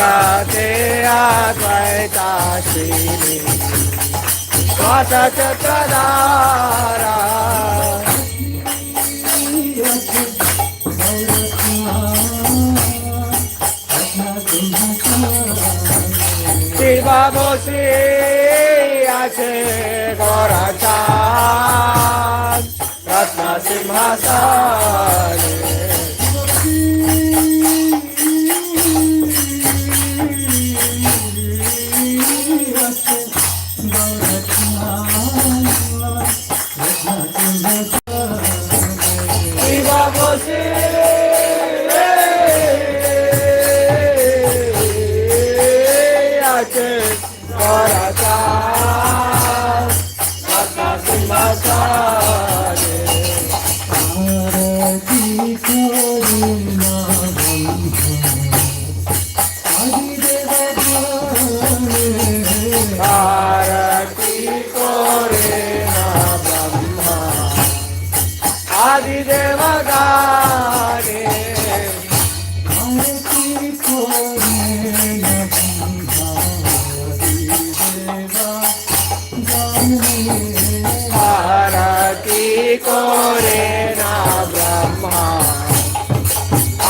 भारते अद्वैता श्रीनि स्वातचक्रधारा शिवा बसे আছে গরাচাঁদ রত্ন সিংহাসনে শিবা বসে আছে গরাচাঁদ রত্ন সিংহাসনে आरती करे ना ब्रह्मा आदिदेव गाने आरती करे ना ब्रह्मा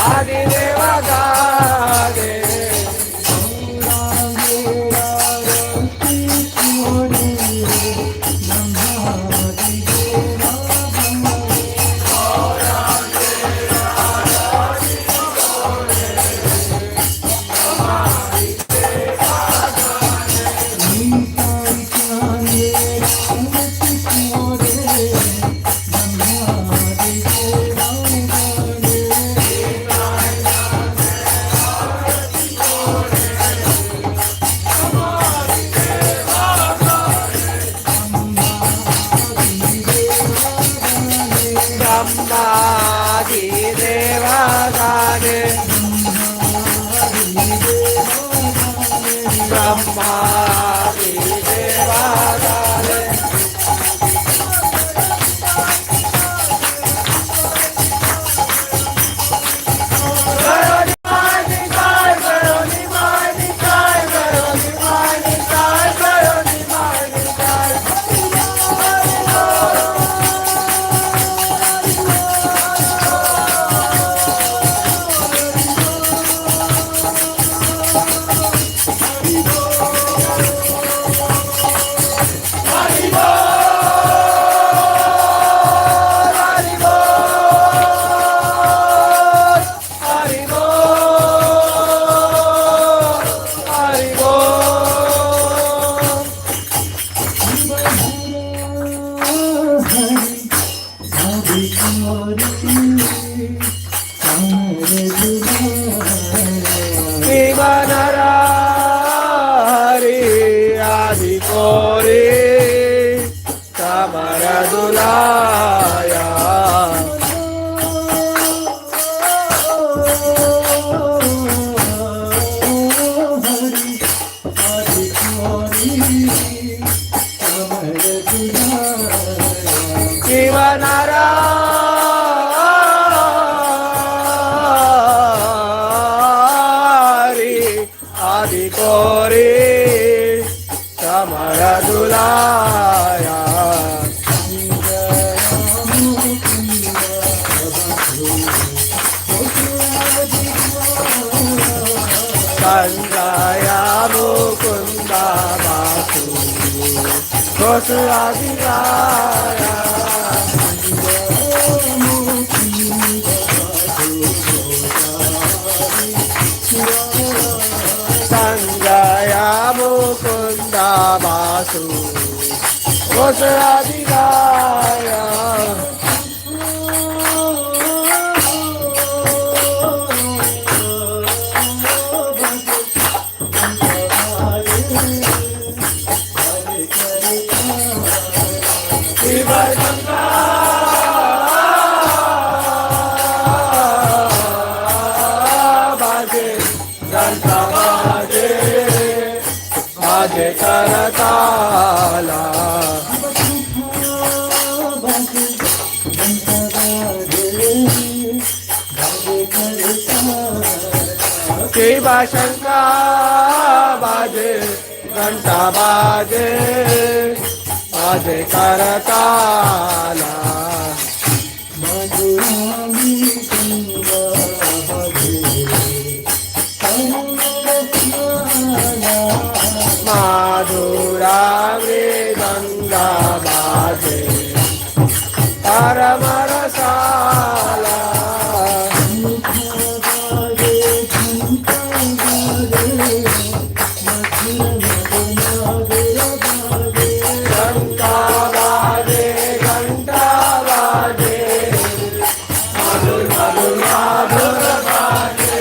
आदिदेव गाने शंका बाजे घंटा बाजे बाजे करताला माधुरा मृदंगा बाजे परम रसाला घंटा बाजे मधुर मधुर माधुर बाजे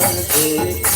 Thank you. Krishna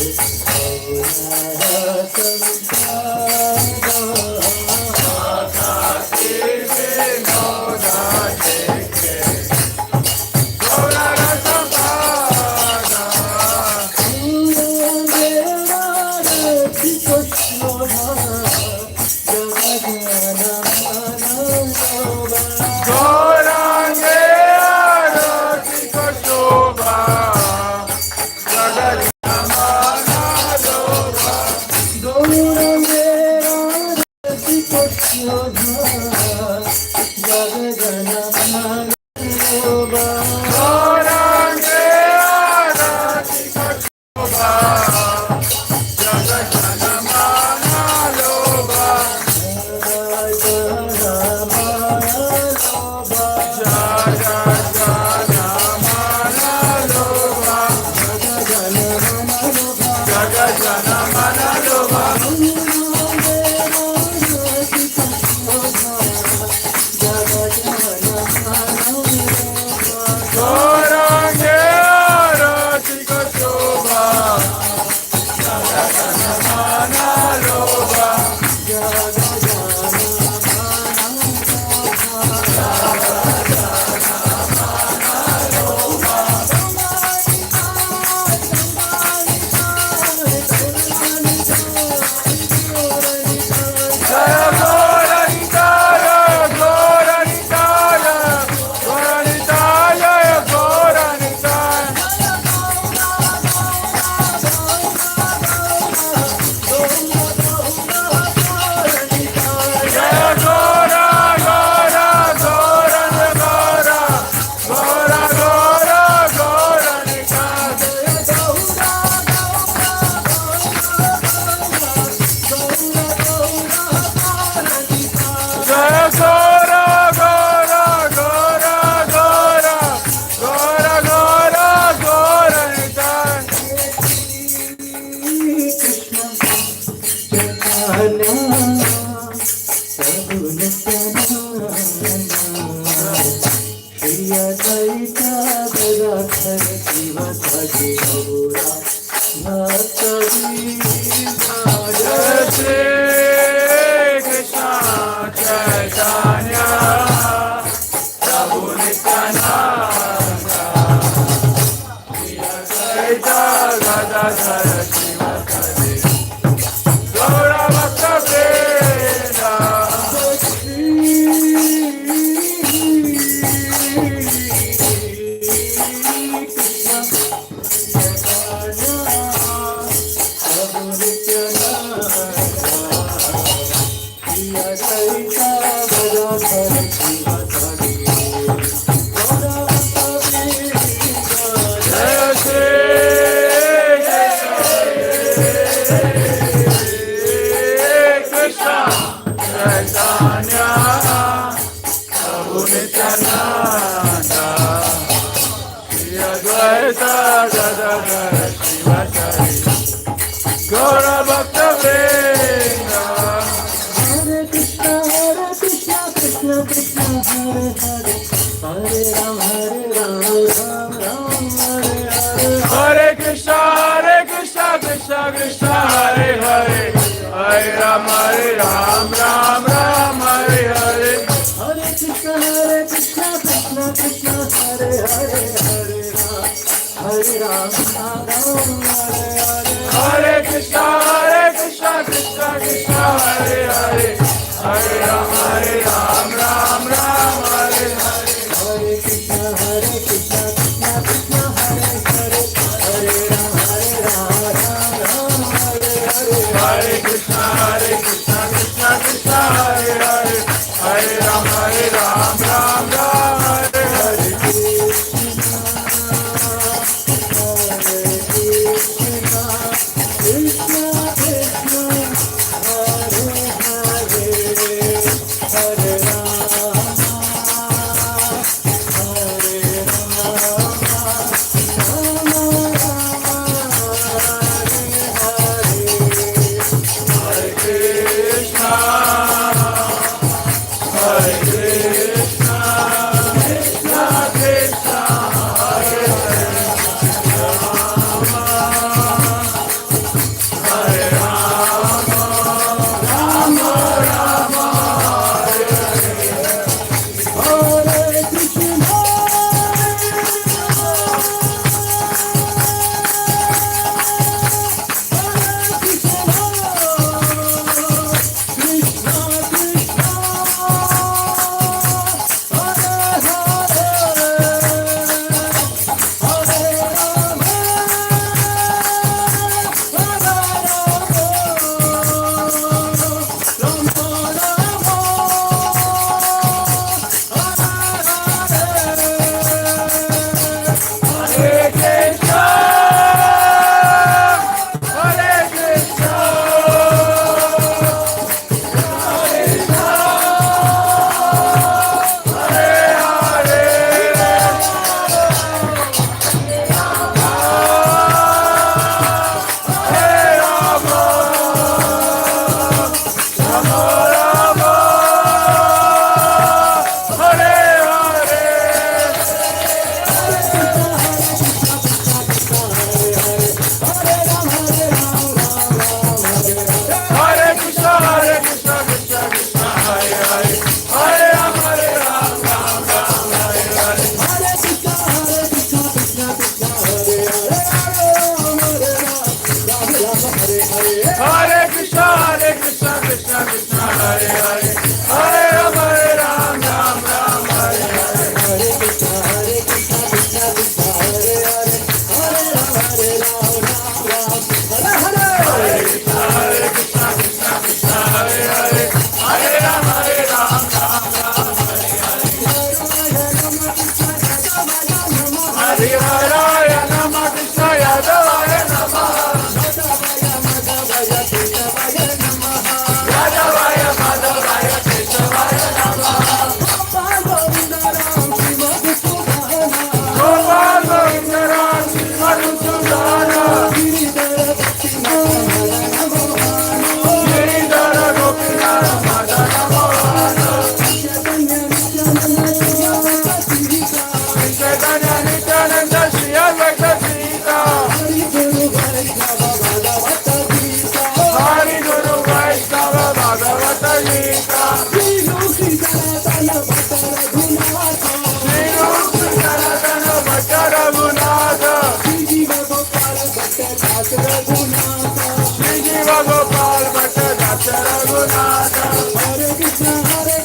Raghunath. Hare Krishna,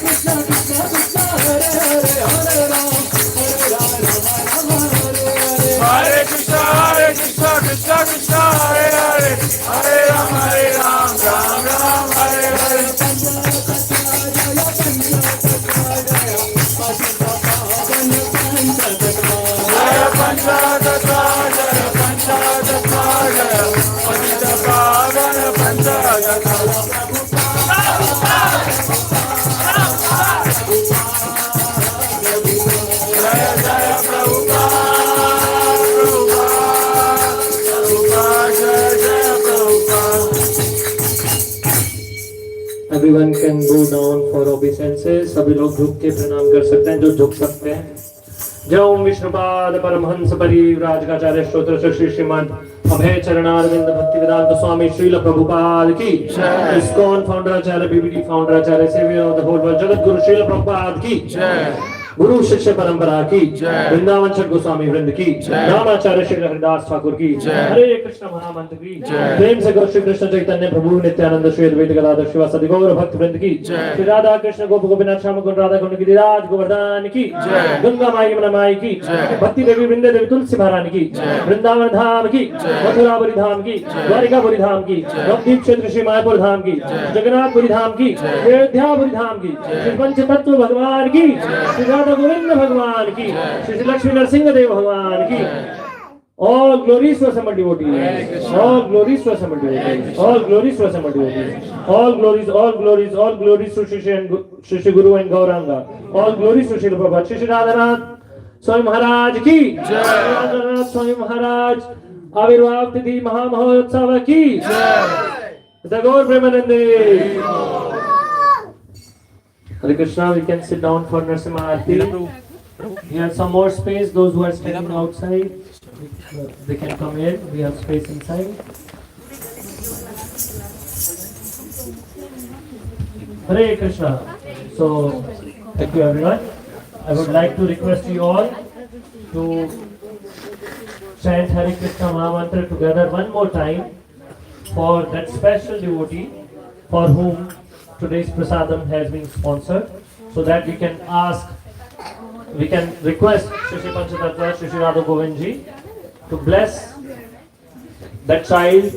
Krishna Krishna, Hare Hare, Hare Ram, Ram Ram, Hare Hare. Hare Krishna, Krishna Krishna, Hare Hare, Hare Ram, Ram Ram, Hare Hare. Jaya Panchadata, Jaya Panchadata, Jaya Panchadata, Panchadata. Jaya Jaya Prabhupada, Prabhupada, Jaya Jaya Prabhupada. Everyone can go down for obeisances. सभी लोग झुक के प्रणाम कर सकते हैं जो झुक सकते हैं. जय ओम विष्णुपाद परमहंस परिव्राजकाचार्य स्तोत्र श्री श्रीमद अभय चरणारविंद भक्तिवेदांत स्वामी श्रील प्रभुपाद की जय. ISKCON founder acharya BBD founder acharya saviour of the whole world jagat guru Srila Prabhupada की जय. गुरु शिष्य परंपरा की जय. वृंदावन छठ गोस्वामी वृंद की जय. रामाचार्य श्री हरिदास ठाकुर की जय. हरे कृष्ण महामंत्र की जय. प्रेम से श्री कृष्ण चैतन्य प्रभु नित्यानंद श्री अद्वैत गदाधर शिवासादि गौर भक्त वृंद की जय. श्री राधा कृष्ण गोप गोपीनाथ श्याम कुंड राधा कुंड गिरिराज गोवर्धन की जय. गंगा माई यमुना माई की जय. भक्ति देवी वृंदे देवी तुलसी महारानी की जय. वृंदावन धाम की जय. मथुरापुरी धाम की द्वारिकापुरी धाम की नवदीप क्षेत्र श्री मायापुर धाम की जगन्नाथपुरी धाम की अयोध्यापुरी धाम की श्री पंच तत्व भगवान की श्री राधा गोविंद भगवान की श्री लक्ष्मी नरसिंह देव भगवान की. All glories to assembled devotees. All glories to assembled devotees. All glories to assembled devotees. All glories, all glories, all glories to Shri Guru and Gauranga. All glories to Shri Prabhupada. Shri Radhanath Swami Maharaj ki jai. Radhanath Swami Maharaj Avirvav Tithi Mahamahotsav ki jai. The Gaur Premanande. Hare Krishna, we can sit down for Narasimha Aarti. We have some more space. Those who are standing outside, they can come in. We have space inside. Hare Krishna. So, thank you everyone. I would like to request you all to chant Hare Krishna Mahamantra together one more time for that special devotee for whom today's prasadam has been sponsored, so that we can request Shri Panchatattva, Shri Radha Govind ji to bless that child,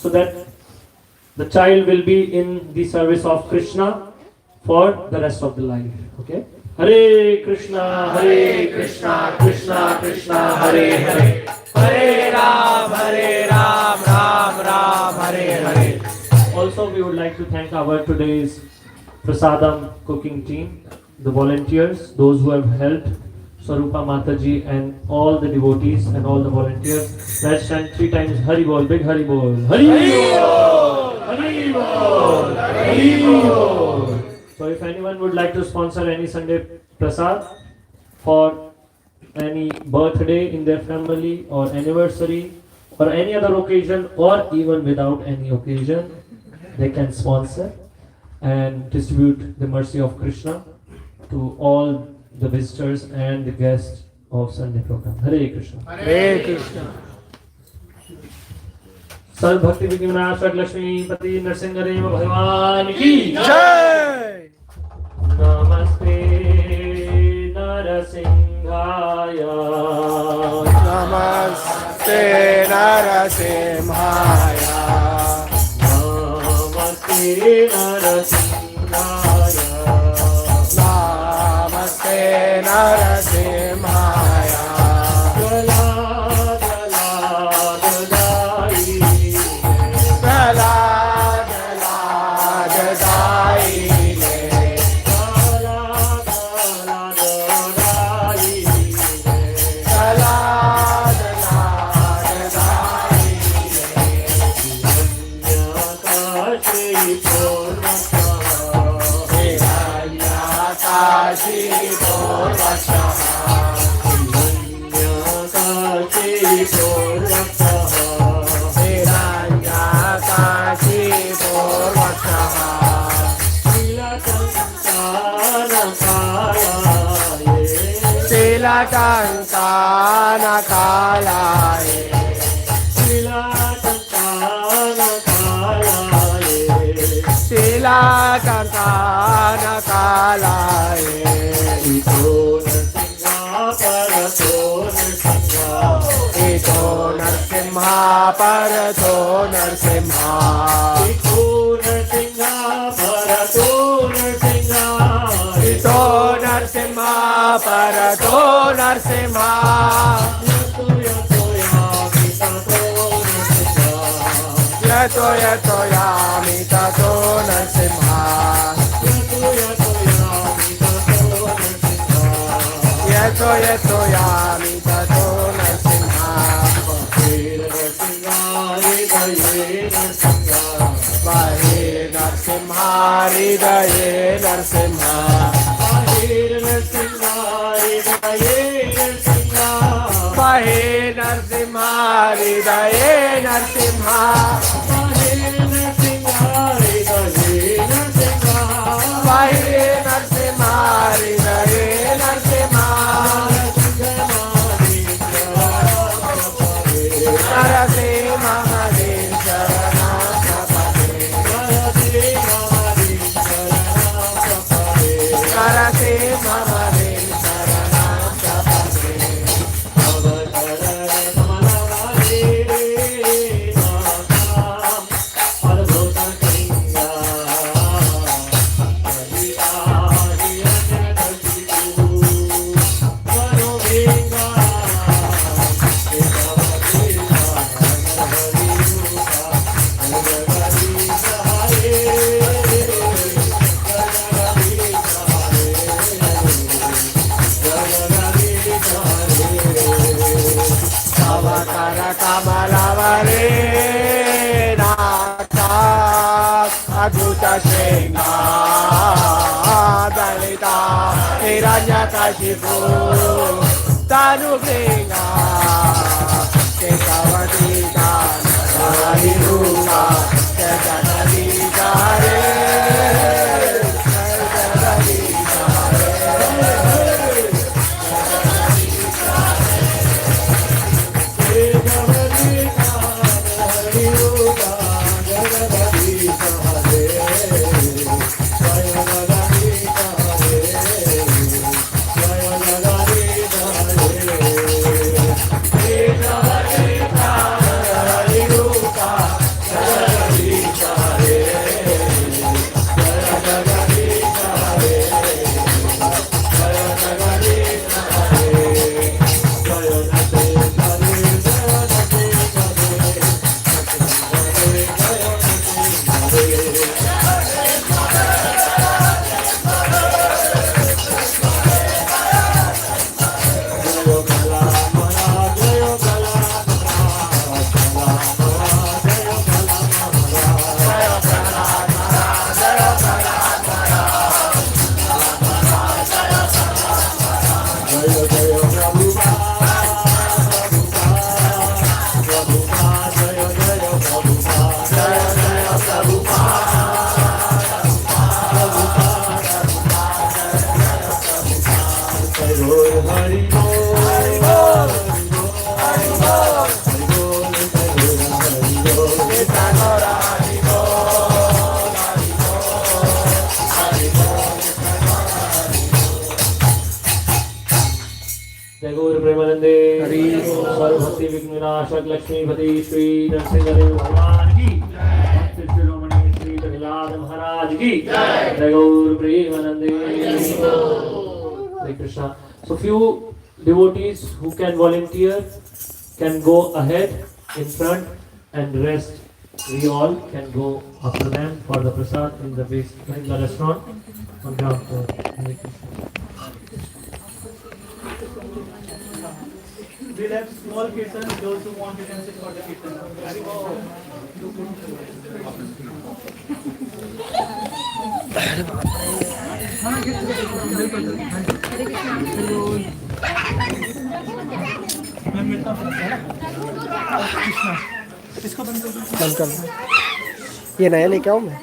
so that the child will be in the service of Krishna for the rest of the life. Okay? Hare Krishna, Krishna Krishna, Hare Hare, Hare Ram, Ram Ram, Hare Hare. Also, we would like to thank our today's prasadam cooking team, the volunteers, those who have helped, Swarupa Mataji and all the devotees and all the volunteers. Let's chant 3 times Hari Bol, big Hari Bol. Hari Bol, Hari Bol, Hari Bol. So if anyone would like to sponsor any Sunday prasad for any birthday in their family or anniversary or any other occasion or even without any occasion, they can sponsor and distribute the mercy of Krishna to all the visitors and the guests of Sunday program. Hare Krishna. Hare Krishna. सर्व भक्ति विघ्नाश लक्ष्मी पति नरसिंह देव भगवान की जय. नमस्ते नरसिंहाय. Namaste Narasimhaya. नमस्ते नरसिंहाय. Namaste Narasimhaya. Sila Kankana Kalae. Ito Narsimha Parato Narsimha. Ito Narsimha Parato Narsimha. Ito Narsimha Parato Narsimha. Yato yato yami tato Narsimha. Yato yato yami tato Narsimha. Bahir Narsimha Hridaye Narsimha. Bahir Narsimha Hridaye Narsimha. Bahir Narsimha Hridaye Narsimha. Bahir Narsimha Hridaye Narsimha. Bahir Narsimha Hridaye Narsimha. Narasimha Hare Sharana Sapade. Narasimha Hare Sharana Sapade. Avakara Kamalavare Nata Adhuta Shenga Dalita Hiranyakashipu Tanubringa Kekavatika Hariruka Kejanadita Hare Kejanadita जय गौर प्रेमानंदे सर्वभक्ति विघ्न विनाशक लक्ष्मीपति श्री नरसिंहदेव भगवान की भक्त शिरोमणि श्री प्रहलाद महाराज की जय गौर प्रेमानंदे Hare Krishna. So few devotees who can volunteer can go ahead in front and rest. We all can go after them for the prasad in the restaurant on ground floor. Hare Krishna. We'll have small kirtan. Those who want, you can sit for the kirtan. इसको बंद कर दो। ये नया लेके आऊँ मैं।